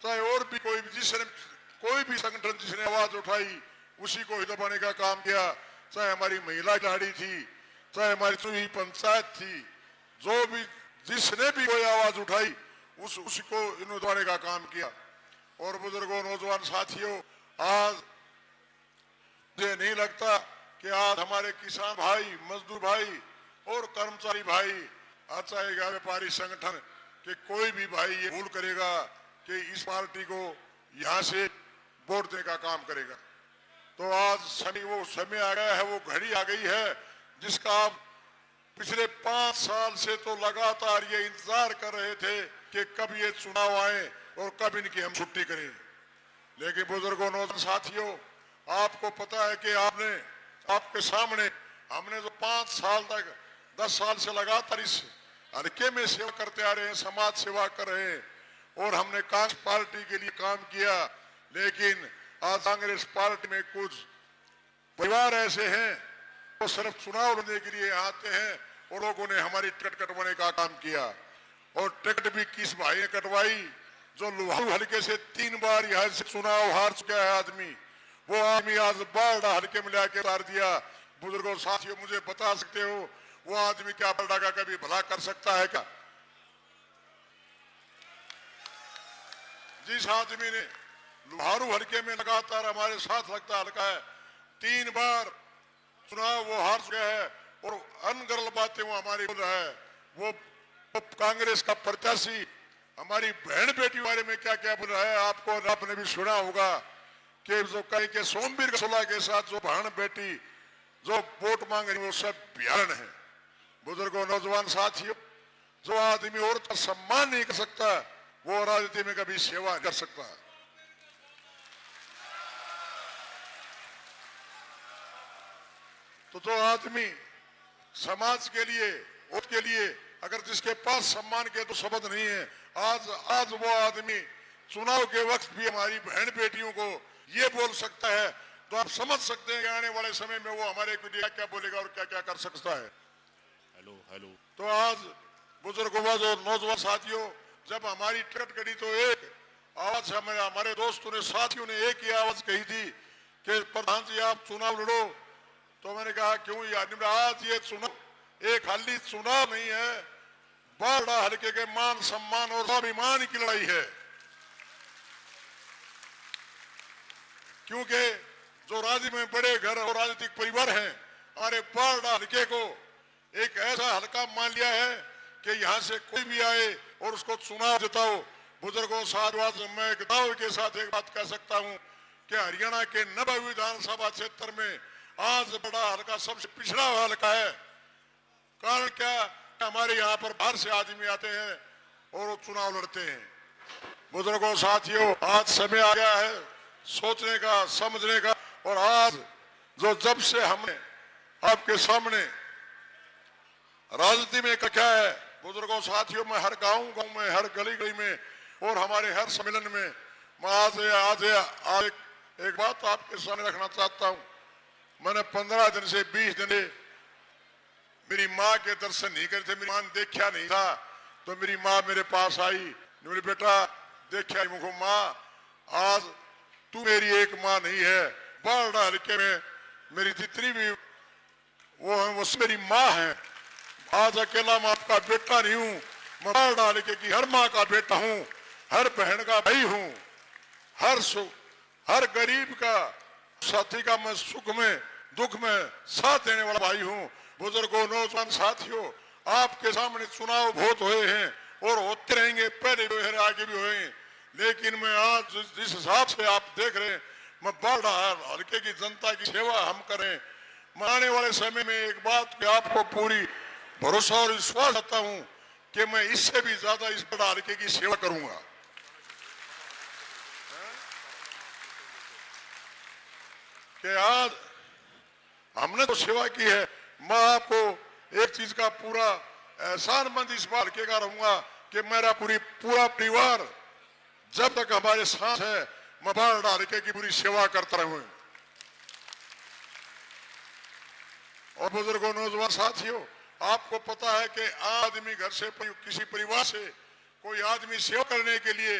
चाहे और भी कोई भी संगठन जिसने आवाज उठाई उसी को ही दबाने का काम किया। चाहे हमारी महिला खिलाड़ी थी, चाहे हमारी चुनी पंचायत थी, जो भी जिसने भी कोई आवाज उठाई उसी को इन्होंने दबाने का काम किया। और बुजुर्गों, नौजवान साथियों, आज मुझे नहीं लगता कि आज हमारे किसान भाई, मजदूर भाई और कर्मचारी भाई, चाहे व्यापारी संगठन के कोई भी भाई ये भूल करेगा कि इस पार्टी को यहां से वोट देने का काम करेगा। तो आज वो समय आ गया है, वो घड़ी आ गई है जिसका आप पिछले 5 साल से तो लगातार ये इंतजार कर रहे थे कि कब ये चुनाव आए और कब इनकी हम छुट्टी करें। लेकिन बुजुर्गों, नौजवान साथियों, आपको पता है कि आपके सामने हमने जो 5 साल तक 10 साल से लगातार इस हल्के में सेवा करते आ रहे हैं, समाज सेवा कर रहे हैं, और हमने कांग्रेस पार्टी के लिए काम किया। लेकिन आज कांग्रेस पार्टी में कुछ परिवार ऐसे हैं वो सिर्फ चुनाव लड़ने के लिए आते हैं, और लोगों ने हमारी टिकट कटवाने का काम किया। और टिकट भी किस भाई ने कटवाई? जो लुहारू हल्के से 3 बार यहाँ से चुनाव हार चुका है आदमी, वो आदमी आज बारडा हल्के में लाके उतार दिया। बुजुर्गों साथियों, मुझे बता सकते हो वो आदमी क्या बारडा का कभी भला कर सकता है क्या? जिस आदमी ने लुहारू हल्के में लगातार हमारे साथ लगता हल्का है, 3 बार चुनाव वो हार चुका है, और अनगर्ल बातें वो हमारी बोल रहा है। वो कांग्रेस का प्रत्याशी हमारी बहन बेटी के बारे में क्या क्या बोल रहा है, आपने भी सुना होगा कि जो कहीं के सोमवीर कसोला के साथ जो बहन बेटी जो वोट मांग रही वो सब बिहार है। बुजुर्गों, नौजवान साथियों, जो आदमी औरत का सम्मान नहीं कर सकता वो राजनीति में कभी सेवा नहीं कर सकता। तो जो आदमी समाज के लिए, वोट के लिए, अगर जिसके पास सम्मान के तो शब्द नहीं है, आज वो आदमी चुनाव के वक्त भी हमारी बहन बेटियों को ये बोल सकता है, तो आप समझ सकते हैं कि आने वाले समय में वो हमारे को क्या क्या बोलेगा और क्या क्या कर सकता है। हेलो। तो आज बुजुर्गों, जो नौजवान साथियों, जब हमारी टिकट कटी तो एक आवाज हमारे दोस्तों ने, साथियों ने एक ही आवाज कही थी कि प्रधान जी आप चुनाव लड़ो। तो मैंने कहा क्यों यार, आज ये चुनाव एक खाली चुनाव नहीं है, बारडा हल्के के मान सम्मान और स्वाभिमान की लड़ाई है। क्योंकि जो राज्य में बड़े घर और राजनीतिक परिवार हैं, हमारे बारडा हल्के को एक ऐसा हल्का मान लिया है कि यहां से कोई भी आए और उसको चुनाव जिताओ। बुजुर्गों, साथ मैं एक दावे के साथ एक बात कह सकता हूं कि हरियाणा के 90 विधानसभा क्षेत्र में आज बड़ा हल्का सबसे पिछड़ा हुआ हल्का है। कारण क्या? हमारे यहाँ पर बाहर से आदमी आते हैं और वो चुनाव लड़ते हैं। बुजुर्गों साथियों, आज समय आ गया है सोचने का, समझने का। और आज जब से हमने आपके सामने राजनीति में क्या है, बुजुर्गों साथियों, मैं हर गांव में, हर गली गली में और हमारे हर सम्मेलन में मैं आज एक बात आपके सामने रखना चाहता हूं मैंने 15 दिन से 20 दिन से मेरी माँ के दर्शन नहीं करे थे, मेरी माँ देखा नहीं था। तो मेरी माँ मेरे पास आई, मेरे बेटा देखा मुझको माँ, आज तू मेरी एक माँ नहीं है, बारडा हल्के में मेरी जितनी भी वो है वो मेरी माँ है। आज अकेला मैं आपका बेटा नहीं हूँ, मैं बारडा हल्के की हर माँ का बेटा हूँ, हर बहन का भाई हूँ, हर गरीब का साथी का मैं सुख में दुख में साथ देने वाला भाई हूँ। बुजुर्गों, नौजवान साथियों, आपके सामने चुनाव बहुत हुए हैं और होते रहेंगे, पहले भी हुए आगे भी हुए, लेकिन मैं आज जिस हिसाब से आप देख रहे हैं, मैं बारडा हल्के की जनता की सेवा हम करें। मैं आने वाले समय में एक बात की आपको पूरी भरोसा और विश्वास रखता हूं कि मैं इससे भी ज्यादा इस बारडा हल्के की सेवा करूंगा। कि आज हमने तो सेवा की है, मैं आपको एक चीज का पूरा एहसानमंद इस बार के का रहूंगा कि मेरा पूरा परिवार जब तक हमारे साथ है, मैं बारडा हल्के की पूरी सेवा करता रहूंगा। और बुजुर्गों, नौजवान साथियों, आपको पता है कि आदमी घर से किसी परिवार से कोई आदमी सेवा करने के लिए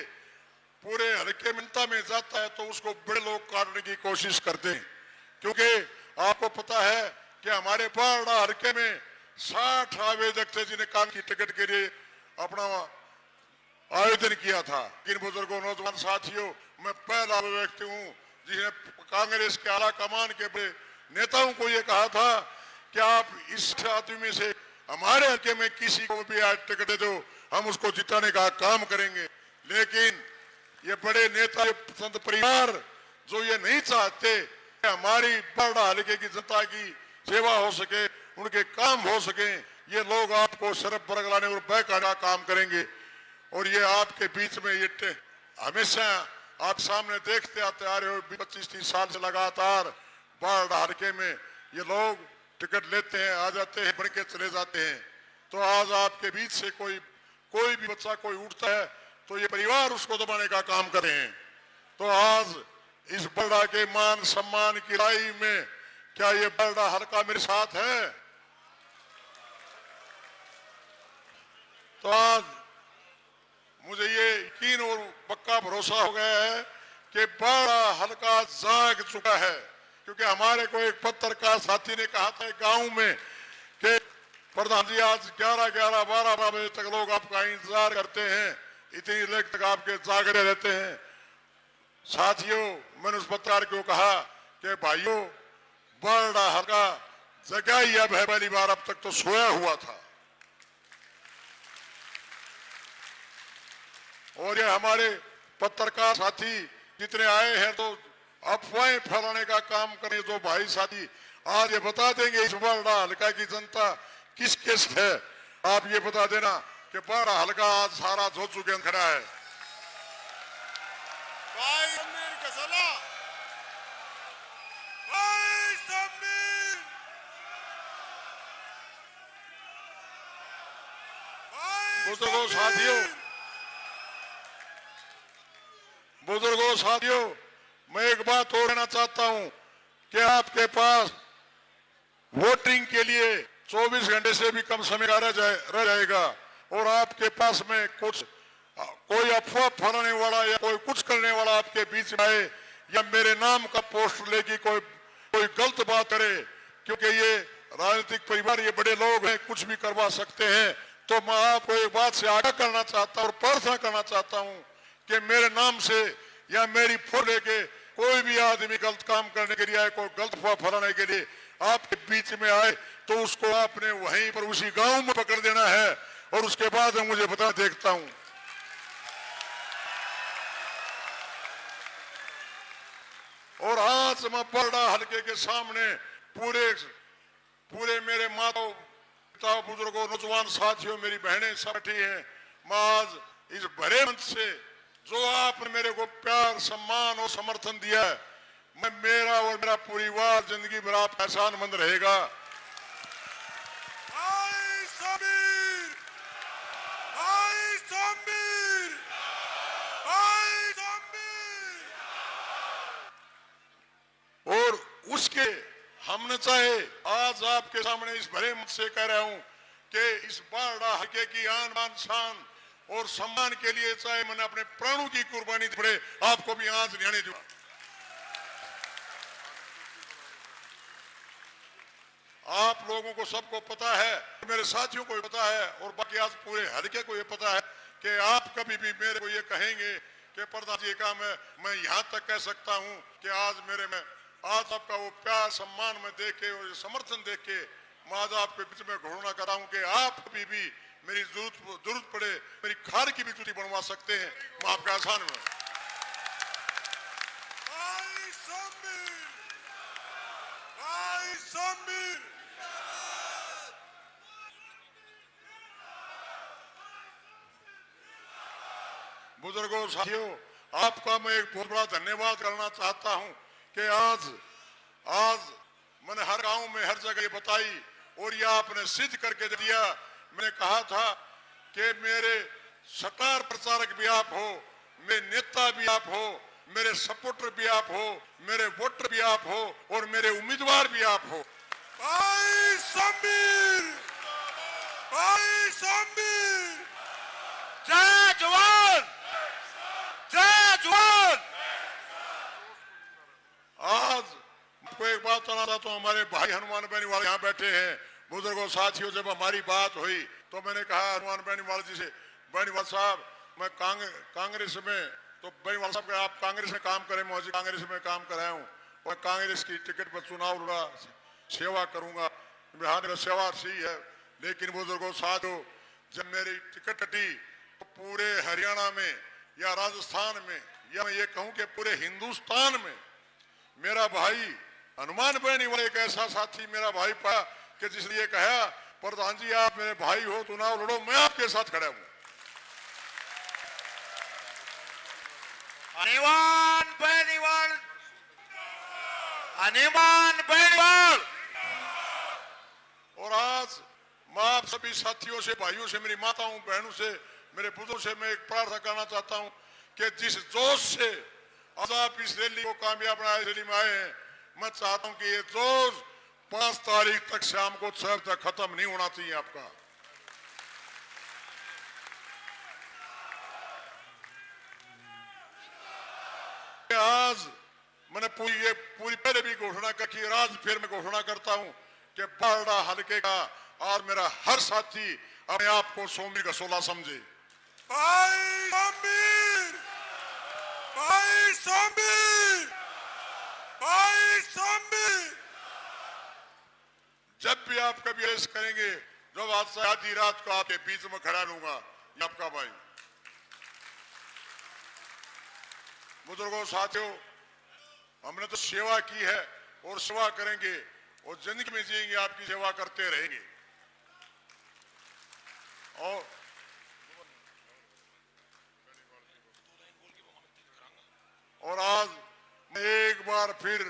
पूरे हल्के मिनता में जाता है तो उसको बड़े लोग काटने की कोशिश करते हैं, क्योंकि आपको पता है कि हमारे बारडा हल्के में 60 आवेदक थे जिन्हें काम की टिकट के लिए अपना आवेदन किया था। इन बुजुर्गों, नौजवान साथियों, मैं पहला व्यक्ति हूं जिसने कांग्रेस के आला कमान के बड़े नेताओं को यह कहा था कि आप इस आदमी में से हमारे हल्के में किसी को भी आज टिकट दे दो, हम उसको जिताने का काम करेंगे। लेकिन ये बड़े नेता, संत परिवार जो ये नहीं चाहते कि हमारी बारडा हल्के की जनता की सेवा हो सके, उनके काम हो सके, ये लोग आपको शरफ बरगलाने और बहकाने का काम करेंगे। और ये आपके बीच में ये हमेशा आप सामने देखते आते आ रहे हो, 25-30 साल से लगातार बारडा हल्के में ये लोग टिकट लेते हैं, आ जाते हैं, बढ़ के चले जाते हैं। तो आज आपके बीच से कोई भी बच्चा कोई उठता है तो ये परिवार उसको दबाने का काम कर रहे हैं। तो आज इस बारडा के मान सम्मान की लड़ाई में क्या ये बारडा हल्का मेरे साथ है? तो आज मुझे ये यकीन और पक्का भरोसा हो गया है कि बारडा हल्का जाग चुका है, क्योंकि हमारे को एक पत्रकार साथी ने कहा था गांव में कि प्रधान जी आज 11-12 बजे तक लोग आपका इंतजार करते हैं, इतनी लेट तक आपके जागरे रहते हैं। साथियों, मैंने उस पत्रकार को कहा कि भाइयों, बारडा हल्का जगा ही अब है, पहली बार, अब तक तो सोया हुआ था। और ये हमारे पत्रकार साथी जितने आए हैं तो अफवाहें फैलाने का काम करें, जो भाई साथी आज ये बता देंगे इस बारडा हल्का की जनता किस किस है। आप ये बता देना कि बारडा हल्का आज सारा धो चुके खड़ा है। भाई समीर कसोला, भाई समीर, बुजुर्गों साथियों, मैं एक बात और कहना चाहता हूं कि आपके पास वोटिंग के लिए 24 घंटे से भी कम समय का रह जाएगा और आपके पास में कोई अफवाह फैलाने वाला या कोई कुछ करने वाला आपके बीच में आए या मेरे नाम का पोस्टर लेके कोई गलत बात करे, क्योंकि ये राजनीतिक परिवार, ये बड़े लोग हैं, कुछ भी करवा सकते हैं। तो मैं आपको एक बात से आगाह करना चाहता हूं और प्रार्थना करना चाहता हूं कि मेरे नाम से या मेरी फोटो लेके कोई भी आदमी गलत काम करने के लिए आए, कोई गलत अफवाह फैलाने के लिए आपके बीच में आए, तो उसको आपने वहीं पर उसी गांव में पकड़ देना है और उसके बाद मैं मुझे बता देखता हूं। और आज मैं बारडा हल्के के सामने पूरे मेरे माता पिता, बुजुर्गों, नौजवान साथियों, मेरी बहनें सब बैठी हैं। मैं आज इस भरे मंच से जो आपने मेरे को प्यार, सम्मान और समर्थन दिया है, मेरा और मेरा परिवार जिंदगी भर आप एहसानमंद रहेगा। भाई समीर, भाई समीर, भाई समीर। और उसके हमने चाहे आज आपके सामने इस भरे मंच से कह रहा हूं कि इस बारडा हल्के की आन बान शान और सम्मान के लिए चाहे मैंने अपने प्राणों की कुर्बानी दी पड़े, आपको भी आज नहीं आने दूंगा। आप लोगों को सबको पता है, मेरे साथियों को भी पता है और बाकी आज पूरे हल्के को ये पता है कि आप कभी भी मेरे को ये कहेंगे कि प्रधान जी का मैं यहां तक कह सकता हूं कि आज मेरे में आज आपका वो प्यार सम्मान में देख के और समर्थन देख के मैं आज आपके बीच में घोषणा कर रहा हूं कि आप कभी भी मेरी जरूरत पड़े मेरी खार की भी चुटी बनवा सकते हैं, मैं आपका आसान में। बुजुर्गों साथियों, आपका मैं एक बहुत बड़ा धन्यवाद करना चाहता हूं कि आज मैंने हर गांव में हर जगह ये बताई और ये आपने सिद्ध करके दिया। मैंने कहा था कि मेरे स्टार प्रचारक भी आप हो, मेरे नेता भी आप हो, मेरे सपोर्टर भी आप हो, मेरे वोटर भी आप हो और मेरे उम्मीदवार भी आप हो। भाई समीर, भाई समीर, जय जवान, जय जवान। आज आपको एक बात बताना चाहता हूं, हमारे भाई हनुमान बेनीवाल यहाँ बैठे हैं। बुजुर्गों साथियों, जब हमारी बात हुई तो मैंने कहा हनुमान बेनीवाल जी से, बेनीवाल साहब मैं कांग्रेस में, तो बेनीवाल साहब आप कांग्रेस में काम करें, मुझे कांग्रेस में काम कराया हूँ और कांग्रेस की टिकट पर चुनाव लड़ा, सेवा करूंगा, मेरा सेवा सही है। लेकिन बुजुर्गों साथियों, जब मेरी टिकट कटी तो पूरे हरियाणा में या राजस्थान में या मैं ये कहूं कि पूरे हिंदुस्तान में मेरा भाई हनुमान बेनीवाल एक ऐसा साथी मेरा भाई पाया कि जिसने ये कहा प्रधान जी आप मेरे भाई हो, चुनाव लड़ो, मैं आपके साथ खड़ा हूं। हनुमान बेनीवाल, हनुमान बेनीवाल। और आज मैं आप सभी साथियों से, भाइयों से, मेरी माताओं बहनों से, मेरे बुजुर्गों से मैं एक प्रार्थना करना चाहता हूं कि जिस जोश से आज आप इस रैली को कामयाब बनाए रैली में आए हैं, मैं चाहता हूं कि ये जोश 5 तारीख तक शाम को 6 तक खत्म नहीं होना चाहिए आपका। आज मैंने पूरी पहले भी घोषणा की, आज फिर मैं घोषणा करता हूं कि बारडा हल्के का आज मेरा हर साथी अपने आप को सोमवीर गसोला समझे। भाई सोमवीर, भाई सोमवीर, भाई सोमवीर। जब भी आप कभी ऐसा करेंगे, जब आज से आधी रात को आपके बीच में खड़ा लूंगा, ये आपका भाई। बुजुर्गों साथियों, हमने तो सेवा की है और सेवा करेंगे और जिंदगी में जिएंगे, आपकी सेवा करते रहेंगे। और आज मैं एक बार फिर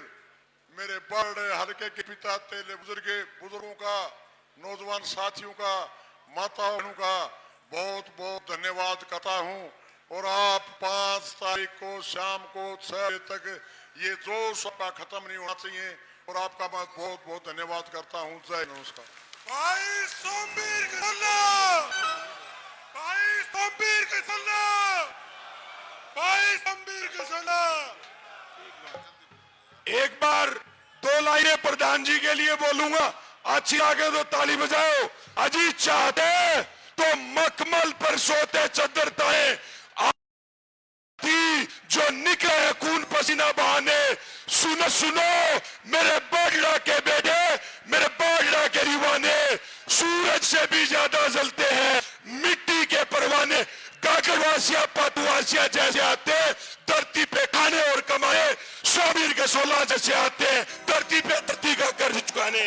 मेरे बड़े हल्के के पिता तेले बुजुर्गों का, नौजवान साथियों का, माताओं का बहुत बहुत धन्यवाद करता हूं। और आप 5 तारीख को शाम को 6 बजे तक ये जोश आपका खत्म नहीं होना चाहिए और आपका मैं बहुत बहुत धन्यवाद करता हूं। जय नमस्कार। भाई सोमवीर गसोला, भाई सोमवीर गसोला, भाई सोमवीर गसोला। एक बार 2 लाइनें प्रधान जी के लिए बोलूंगा, अच्छी लगे तो ताली बजाओ। अजीत चाहते तो मखमल पर सोते चद्दर ताए, जो निकले खून पसीना बहाने। सुनो सुनो मेरे बागड़ा के बेटे, मेरे बागड़ा के दीवाने, सूरज से भी ज्यादा जलते हैं मिट्टी के परवाने। गागरवासिया पातुवासिया जैसे आते धरती पे खाने और कमाए, सोमवीर गसोला जैसे आते धरती पे धरती का कर्ज चुकाने।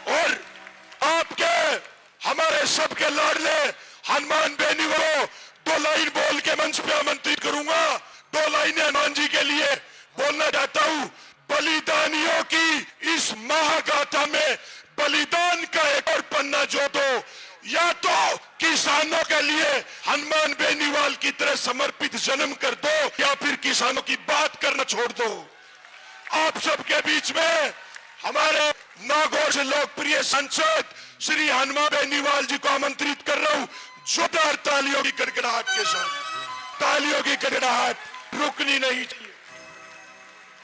और आपके हमारे सबके लाडले हनुमान बेनीवाल 2 लाइन बोल के मंच पे आमंत्रित करूंगा। 2 लाइनें हनुमान जी के लिए बोलना चाहता हूं। बलिदानियों की इस महागाथा में बलिदान का एक और पन्ना जो दो, या तो किसानों के लिए हनुमान बेनीवाल की तरह समर्पित जन्म कर दो, या फिर किसानों की बात करना छोड़ दो। आप सबके बीच में हमारे नागौर से लोकप्रिय सांसद श्री हनुमान बेनीवाल जी को आमंत्रित कर रहा हूं। जोरदार तालियों की गड़गड़ाहट के साथ, तालियों की गड़गड़ाहट रुकनी नहीं चाहिए।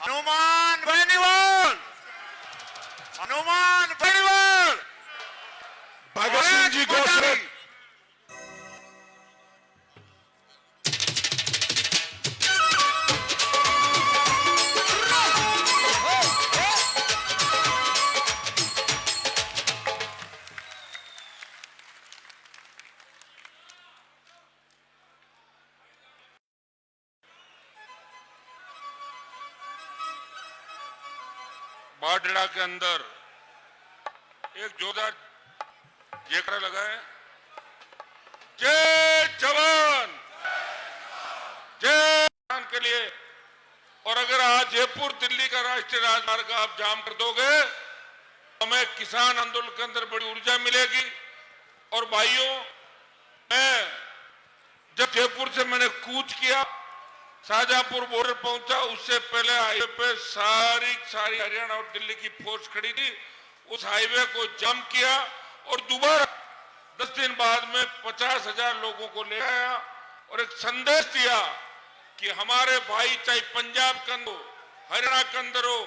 हनुमान बेनीवाल, हनुमान बेनीवाल, भगत सिंह जी घोषणा। बाडड़ा के अंदर एक जोरदार जयकारा लगा है। जय जवान, जय जवान के लिए। और अगर आज जयपुर दिल्ली का राष्ट्रीय राजमार्ग आप जाम कर दोगे तो हमें किसान आंदोलन के अंदर बड़ी ऊर्जा मिलेगी। और भाइयों, मैं जब जयपुर से मैंने कूच किया, शाहजहांपुर बॉर्डर पहुंचा, उससे पहले हाईवे पे सारी हरियाणा और दिल्ली की फोर्स खड़ी थी। उस हाईवे को जाम किया और दोबारा 10 दिन बाद में 50,000 लोगों को ले आया और एक संदेश दिया कि हमारे भाई चाहे पंजाब के अंदर हो, हरियाणा के अंदर हो,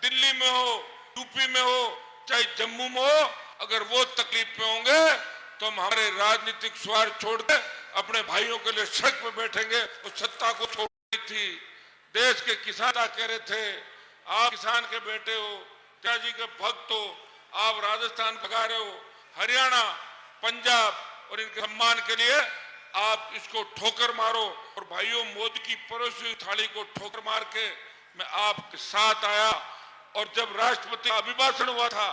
दिल्ली में हो, यूपी में हो, चाहे जम्मू में हो, अगर वो तकलीफ में होंगे तो हम हमारे राजनीतिक स्वार्थ छोड़ के अपने भाइयों के लिए सड़क में बैठेंगे। उस सत्ता को छोड़ थी। देश के किसान कह रहे थे, आप किसान के बेटे हो, पिताजी के भक्त हो, आप राजस्थान भगा रहे हो, हरियाणा, पंजाब और इनके सम्मान के लिए आप इसको ठोकर मारो। और भाइयों, मोदी की परोसी हुई थाली को ठोकर मार के मैं आपके साथ आया। और जब राष्ट्रपति का अभिभाषण हुआ था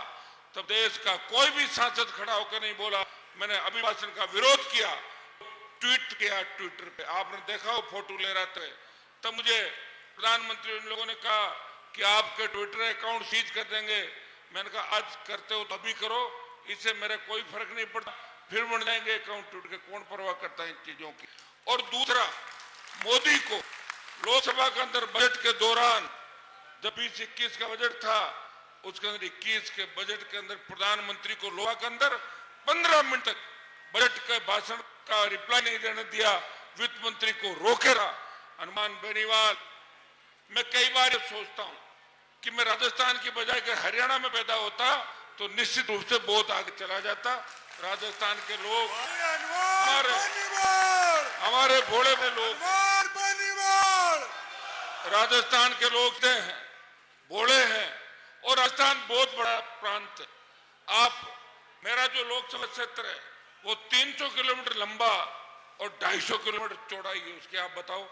तब देश का कोई भी सांसद खड़ा होकर नहीं बोला। मैंने अभिभाषण का विरोध किया, ट्वीट किया ट्विटर पे, आपने देखा वो फोटो ले रहे थे। तब मुझे प्रधानमंत्री उन लोगों ने कहा कि आपके ट्विटर अकाउंट सीज कर देंगे। मैंने कहा आज करते हो तभी करो, इससे मेरे कोई फर्क नहीं पड़ता, फिर बन जाएंगे अकाउंट टूट के, कौन परवाह करता है इन चीजों की। और दूसरा, मोदी को लोकसभा के अंदर बजट के दौरान जब 2021 का बजट था, उसके अंदर 21 के बजट के अंदर प्रधानमंत्री को लोकसभा के अंदर 15 मिनट तक बजट के भाषण का रिप्लाई नहीं देने दिया, वित्त मंत्री को रोके रहा। हनुमान बेनीवाल, मैं कई बार ये सोचता हूं कि मैं राजस्थान की बजाय अगर हरियाणा में पैदा होता तो निश्चित रूप से बहुत आगे चला जाता। राजस्थान के लोग हमारे भोले में लोग, राजस्थान के लोग हैं, भोले हैं और राजस्थान बहुत बड़ा प्रांत है। आप, मेरा जो लोकसभा क्षेत्र है वो 300 किलोमीटर लंबा और 250 किलोमीटर चौड़ाई है उसके। आप बताओ,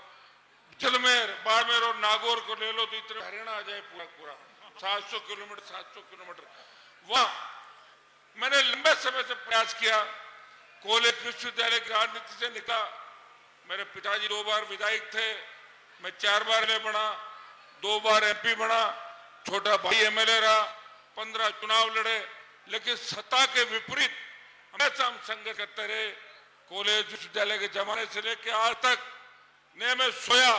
जलमेर, बाड़मेर और नागौर को ले लो तो इतना हरियाणा आ जाए पूरा 700 किलोमीटर। वहां मैंने लंबे समय से प्रयास किया, कॉलेज विश्वविद्यालय की राजनीति से निकला। मेरे पिताजी 2 बार विधायक थे, मैं 4 बार एमएलए बना, 2 बार एमपी बना, छोटा भाई एमएलए रहा, 15 चुनाव लड़े, लेकिन सत्ता के विपरीत हमेशा हम संघर्ष करते रहे। कॉलेज विश्वविद्यालय के जमाने से लेकर आज तक ने मैं सोया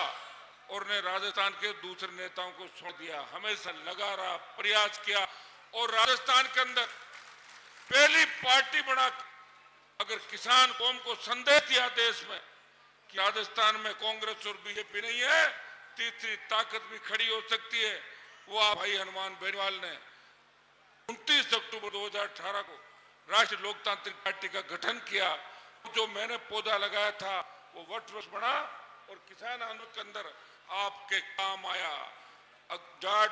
और ने राजस्थान के दूसरे नेताओं को छोड़ दिया, हमेशा लगा रहा, प्रयास किया। और राजस्थान के अंदर पहली पार्टी बना, अगर किसान कौम को संदेश दिया देश में कि राजस्थान में कांग्रेस और बीजेपी नहीं है, तीसरी ताकत भी खड़ी हो सकती है, वो आप भाई हनुमान बेनीवाल ने 29 अक्टूबर 2018 को राष्ट्रीय लोकतांत्रिक पार्टी का गठन किया। जो मैंने पौधा लगाया था वो वट वृक्ष बना और किसान आंदोलन के अंदर आपके काम आया। जाट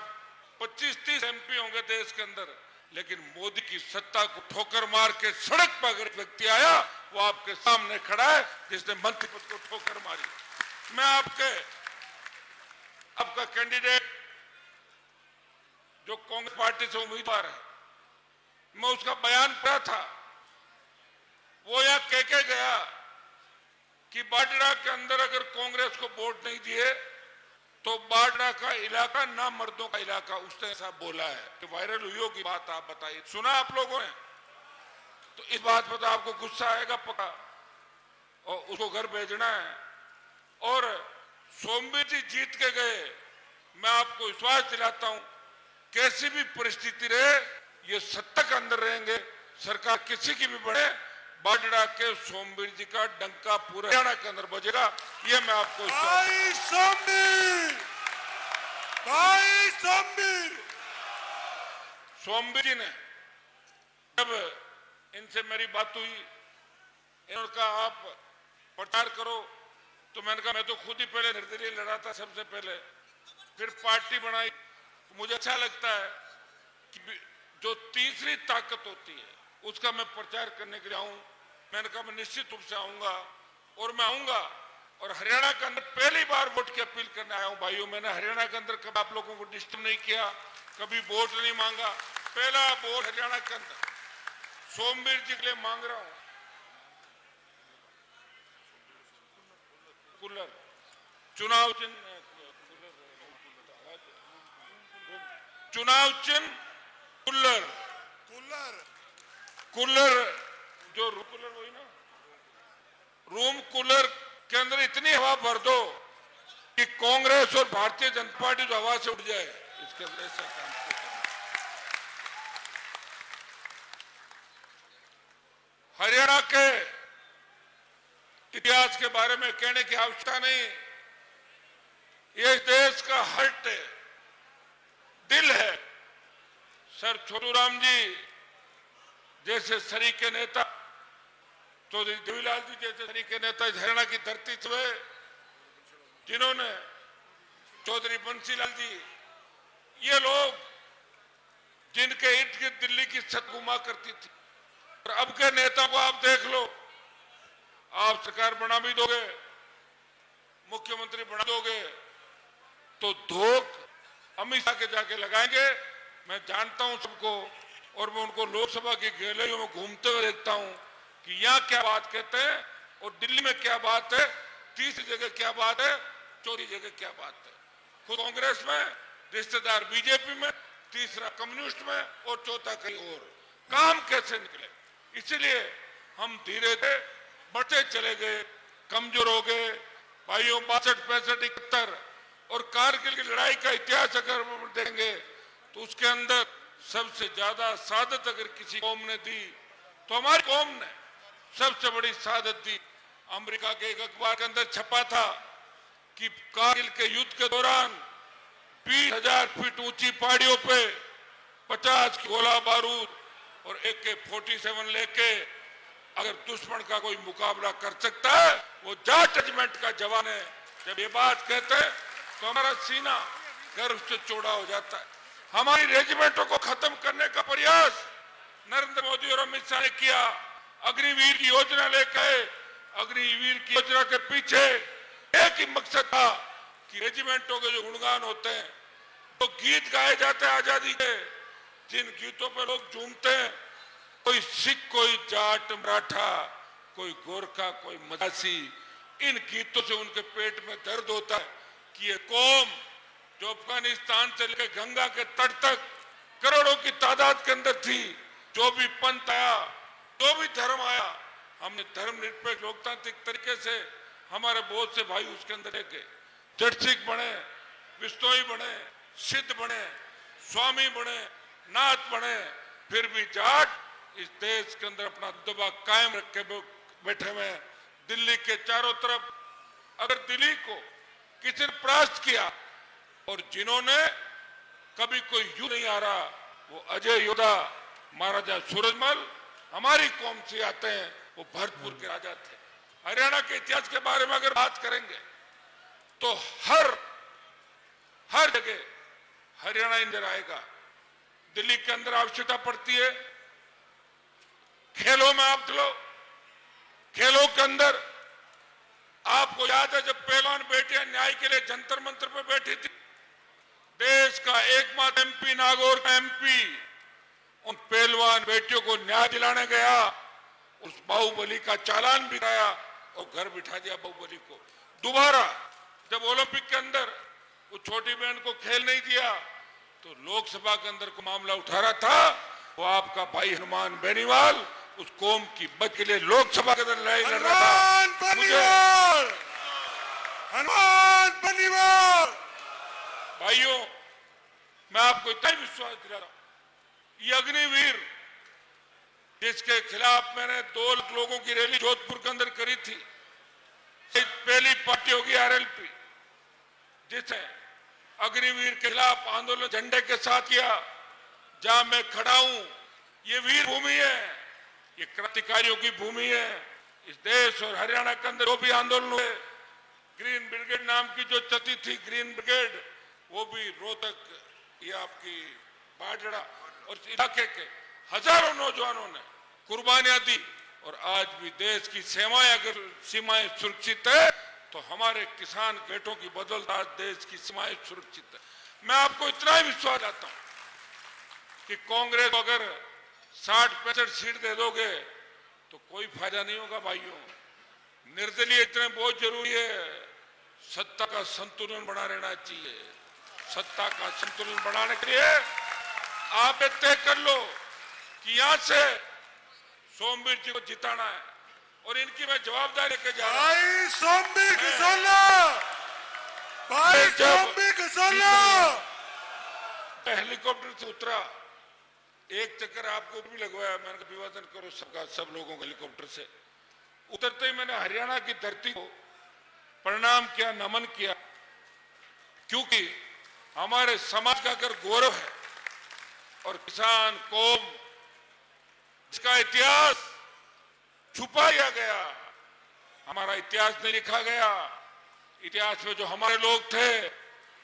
25-30 एमपी होंगे देश के अंदर, लेकिन मोदी की सत्ता को ठोकर मार के सड़क पर अगर व्यक्ति आया वो आपके सामने खड़ा है जिसने मंत्री पद को ठोकर मारी। मैं आपका कैंडिडेट जो कांग्रेस पार्टी से उम्मीदवार है, मैं उसका बयान पढ़ा था। वो यहां कह के गया कि बाडड़ा के अंदर अगर कांग्रेस को वोट नहीं दिए तो बाडड़ा का इलाका ना मर्दों का इलाका, उसने ऐसा बोला है कि वायरल हुई होगी बात। आप बताइए, सुना आप लोगों ने? तो इस बात पर तो आपको गुस्सा आएगा पक्का, और उसको घर भेजना है। और सोमवीर जी जीत के गए मैं आपको विश्वास दिलाता हूं, कैसी भी परिस्थिति रहे ये सत्ता के अंदर रहेंगे, सरकार किसी की भी बने, बाडड़ा के सोमवीर जी का डंका पूरा हरियाणा के अंदर बजेगा, ये मैं आपको सोमवीर जी ने जब इनसे मेरी बात हुई, इन्होंने कहा आप प्रचार करो, तो मैंने कहा मैं तो खुद ही पहले निर्दलीय लड़ा था सबसे पहले, फिर पार्टी बनाई। मुझे अच्छा लगता है कि जो तीसरी ताकत होती है उसका मैं प्रचार करने के लिए आऊं। मैंने कहा मैं निश्चित रूप से आऊंगा और मैं आऊंगा, और हरियाणा के अंदर पहली बार वोट की अपील करने आया हूं भाइयों। मैंने हरियाणा के अंदर कभी आप लोगों को डिस्टर्ब नहीं किया, कभी वोट नहीं मांगा, पहला वोट हरियाणा के अंदर सोमवीर जी के लिए मांग रहा हूं। कूलर चुनाव चिन्ह कूलर जो रूम कूलर वही ना, रूम कूलर के अंदर इतनी हवा भर दो कि कांग्रेस और भारतीय जनता पार्टी जो हवा से उठ जाए, इसके अंदर ऐसा काम करना। हरियाणा के इतिहास के बारे में कहने की आवश्यकता नहीं, ये देश का हार्ट है, दिल है। सर छोटूराम जी जैसे सरीके नेता, चौधरी देवीलाल जी जैसे सरीके नेता इस हरियाणा की धरती से, जिन्होंने चौधरी बंसीलाल जी, ये लोग जिनके इर्द गिर्द दिल्ली की छत घुमा करती थी, और अब के नेता को आप देख लो, आप सरकार बना भी दोगे, मुख्यमंत्री बना दोगे, तो धोख अमित शाह के जाके लगाएंगे। मैं जानता हूं सबको, और मैं उनको लोकसभा की गैलरियों में घूमते हुए देखता हूं कि यहाँ क्या बात कहते हैं और दिल्ली में क्या बात है, तीसरी जगह क्या बात है, चौथी जगह क्या बात है। खुद कांग्रेस में, रिश्तेदार बीजेपी में, तीसरा कम्युनिस्ट में और चौथा कहीं और। काम कैसे निकले? इसलिए हम धीरे धीरे बढ़ते चले गए, कमजोर हो गए भाइयों। 62, 65, 71 और कारगिल की लड़ाई का इतिहास अगर हम देखेंगे तो उसके अंदर सबसे ज्यादा शहादत अगर किसी कौम ने दी तो हमारी कौम ने सबसे बड़ी शहादत दी। अमेरिका के एक अखबार के अंदर छपा था कि कारगिल के युद्ध के दौरान 20,000 फीट ऊंची पहाड़ियों पे 50 गोला बारूद और AK-47 लेके अगर दुश्मन का कोई मुकाबला कर सकता है वो जाट रेजिमेंट का जवान है। जब ये बात कहते हैं तो हमारा सीना गर्व से चौड़ा हो जाता है। हमारी रेजिमेंटों को खत्म करने का प्रयास नरेंद्र मोदी और अमित शाह ने किया। अग्निवीर की योजना लेकर, अग्निवीर की योजना के पीछे एक ही मकसद था कि रेजिमेंटों के जो गुणगान होते हैं, तो गीत गाए जाते हैं आजादी के, जिन गीतों पर लोग झूमते हैं, कोई सिख, कोई जाट, मराठा, कोई गोरखा, कोई मरासी, इन गीतों से उनके पेट में दर्द होता है कि ये कौम जो अफगानिस्तान से लेकर गंगा के तट तक करोड़ों की तादाद के अंदर थी, जो भी पंथ आया, जो भी धर्म आया, हमने धर्मनिरपेक्ष लोकतांत्रिक तरीके से हमारे बहुत से भाई उसके अंदर रह गए। जट सिख बने, विष्णोई बने, सिद्ध बने, स्वामी बने, नाथ बने, फिर भी जाट इस देश के अंदर अपना दबा कायम रख के बैठे हुए। दिल्ली के चारों तरफ अगर दिल्ली को किसी ने परास्त किया और जिन्होंने कभी कोई युद्ध नहीं आ रहा, वो अजय योद्धा महाराजा सूरजमल हमारी कौम से आते हैं, वो भरतपुर के राजा थे। हरियाणा के इतिहास के बारे में अगर बात करेंगे तो हर जगह हरियाणा इंदर आएगा। दिल्ली के अंदर आवश्यकता पड़ती है, खेलों में आप लो, खेलों के अंदर आपको याद है जब पहलवान बेटियां न्याय के लिए जंतर मंतर पर बैठी थी, देश का एकमात्र MP, नागौर का MP, उन पहलवान बेटियों को न्याय दिलाने गया, उस बाहुबली का चालान भी कराया और घर बिठा दिया बाहुबली को। दोबारा जब ओलंपिक के अंदर वो छोटी बहन को खेल नहीं दिया तो लोकसभा के अंदर को मामला उठा रहा था, वो आपका भाई हनुमान बेनीवाल उस कौम की बच के लिए लोकसभा के अंदर लड़ाई लड़ रहा था। हनुमान बेनीवाल भाइयों, मैं आपको इतना ही विश्वास दिला रहा हूं, ये अग्निवीर जिसके खिलाफ मैंने 2 लाख लोगों की रैली जोधपुर के अंदर करी थी, पहली पार्टी होगी आरएलपी जिसने अग्निवीर के खिलाफ आंदोलन झंडे के साथ किया। जहां मैं खड़ा हूं, ये वीर भूमि है, ये क्रांतिकारियों की भूमि है। इस देश और हरियाणा के अंदर जो भी आंदोलन हुए, ग्रीन ब्रिगेड नाम की जो चलती थी, ग्रीन ब्रिगेड, वो भी रोहतक, ये आपकी बाजड़ा और इलाके के हजारों नौजवानों ने कुर्बानियां दी। और आज भी देश की अगर सीमाएं सुरक्षित है तो हमारे किसान बेटों की बदौलत आज देश की सीमाएं सुरक्षित है। मैं आपको इतना ही विश्वास देता हूं कि कांग्रेस को अगर 60-65 सीट दे दोगे तो कोई फायदा नहीं होगा। भाइयों, निर्दलीय इतने बहुत जरूरी है। सत्ता का संतुलन बना रहना चाहिए। सत्ता का संतुलन बनाने के लिए आप तय कर लो कि यहां से सोमवीर जी को जिताना है और इनकी मैं जवाबदारी लेके जा रहा हूं। भाई सोमवीर कसोला, भाई सोमवीर कसोला। हेलीकॉप्टर से उतरा, एक चक्कर आपको भी लगवाया, मैंने कहा अभिवादन करो सबका, सब लोगों को हेलीकॉप्टर से। उतरते ही मैंने हरियाणा की धरती को प्रणाम किया, नमन किया, क्योंकि हमारे समाज का अगर गौरव है और किसान कौम इसका इतिहास छुपाया गया, हमारा इतिहास नहीं लिखा गया। इतिहास में जो हमारे लोग थे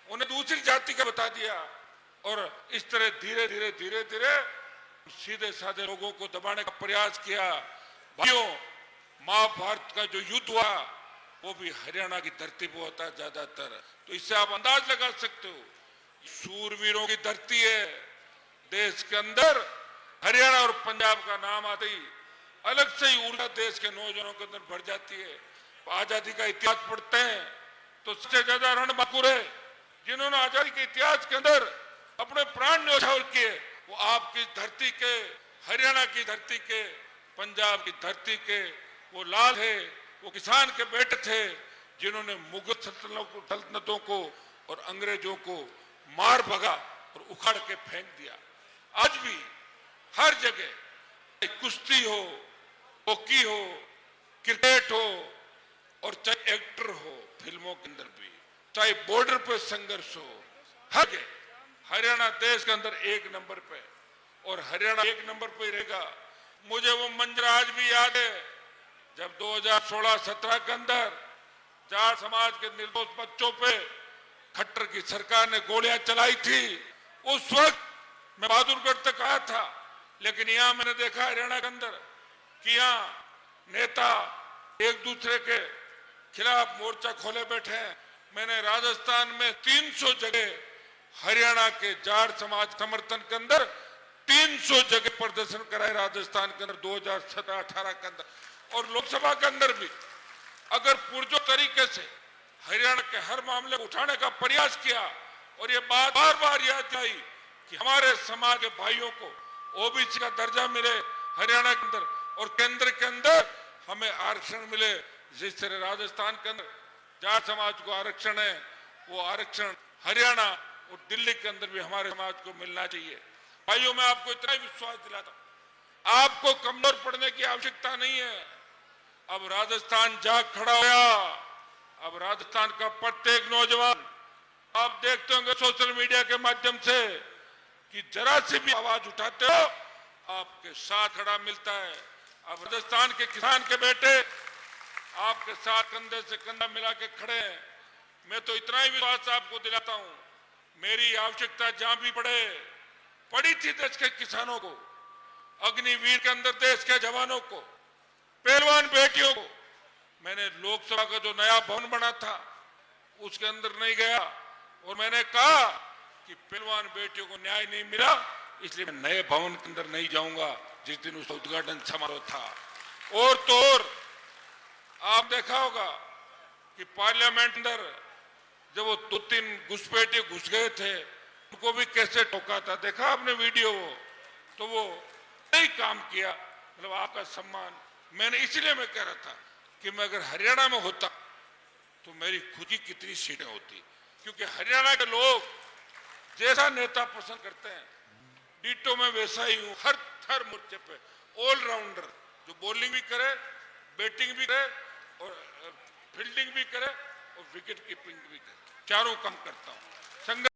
उन्हें दूसरी जाति का बता दिया और इस तरह धीरे धीरे धीरे धीरे सीधे साधे लोगों को दबाने का प्रयास किया। भाइयों, महाभारत का जो युद्ध हुआ वो भी हरियाणा की धरती पर होता है ज्यादातर, तो इससे आप अंदाज लगा सकते हो सूरवीरों की धरती है। देश के अंदर हरियाणा और पंजाब का नाम आते ही अलग से ही ऊर्जा देश के नौजवानों के अंदर बढ़ जाती है। आजादी का इतिहास पढ़ते हैं तो सबसे ज्यादा रणबांकुर है जिन्होंने आजादी के इतिहास के अंदर अपने प्राण न्यौछावर किए, वो आपकी धरती के, हरियाणा की धरती के, पंजाब की धरती के वो लाल है, वो किसान के बेटे थे जिन्होंने मुगल सल्तनतों को और अंग्रेजों को मार भगा और उखाड़ के फेंक दिया। आज भी हर जगह कुश्ती हो, हॉकी हो, क्रिकेट हो और चाहे एक्टर हो, फिल्मों के अंदर भी, चाहे बॉर्डर पे संघर्ष हो, हर जगह हरियाणा देश के अंदर 1 नंबर पे, और हरियाणा 1 नंबर पे ही रहेगा। मुझे वो मंजर आज भी याद है जब 2016-17 के अंदर जाट समाज के निर्दोष बच्चों पे खट्टर की सरकार ने गोलियां चलाई थी। उस वक्त मैं बहादुरगढ़ तक आया था, लेकिन यहां मैंने देखा हरियाणा के अंदर कि यहां नेता एक दूसरे के खिलाफ मोर्चा खोले बैठे हैं। मैंने राजस्थान में 300 जगह हरियाणा के जाट समाज समर्थन के अंदर 300 जगह प्रदर्शन कराए राजस्थान के अंदर 2017-18 के अंदर, और लोकसभा के अंदर भी। अगर पुरजोर तरीके से हरियाणा के हर मामले को उठाने का प्रयास किया और ये बात बार बार याद आई कि हमारे समाज के भाइयों को ओबीसी का दर्जा मिले हरियाणा के अंदर और केंद्र के अंदर हमें आरक्षण मिले, जिस तरह राजस्थान के अंदर जाट समाज को आरक्षण है, वो आरक्षण हरियाणा और दिल्ली के अंदर भी हमारे समाज को मिलना चाहिए। भाइयों, मैं आपको इतना ही विश्वास दिलाता हूं, आपको कमजोर पड़ने की आवश्यकता नहीं है। अब राजस्थान जाग खड़ा हो गया। अब राजस्थान का प्रत्येक नौजवान, आप देखते होंगे सोशल मीडिया के माध्यम से कि जरा से भी आवाज उठाते हो आपके साथ खड़ा मिलता है। अब राजस्थान के किसान के बेटे आपके साथ कंधे से कंधा मिला के खड़े हैं। मैं तो इतना ही विश्वास आपको दिलाता हूं, मेरी आवश्यकता जहां भी पड़ी थी देश के किसानों को, अग्निवीर के अंदर देश के जवानों को, पहलवान बेटियों को। मैंने लोकसभा का जो नया भवन बना था उसके अंदर नहीं गया और मैंने कहा कि पहलवान बेटियों को न्याय नहीं मिला, इसलिए मैं नए भवन के अंदर नहीं जाऊंगा जिस दिन उसका उद्घाटन समारोह था। और तो और आप देखा होगा कि पार्लियामेंट अंदर जब वो 2-3 घुसपैठिए घुस गए थे, उनको भी कैसे टोका था, देखा आपने वीडियो। तो वो नहीं काम किया, मतलब आपका सम्मान। मैंने इसलिए मैं कह रहा था कि मैं अगर हरियाणा में होता तो मेरी खुद की कितनी सीटें होती। क्योंकि हरियाणा के लोग जैसा नेता पसंद करते हैं, डीटो में वैसा ही हूं। हर मोर्चे पे ऑलराउंडर, जो बॉलिंग भी करे, बैटिंग भी करे और फील्डिंग भी करे और विकेट कीपिंग भी करे, चारों काम करता हूं।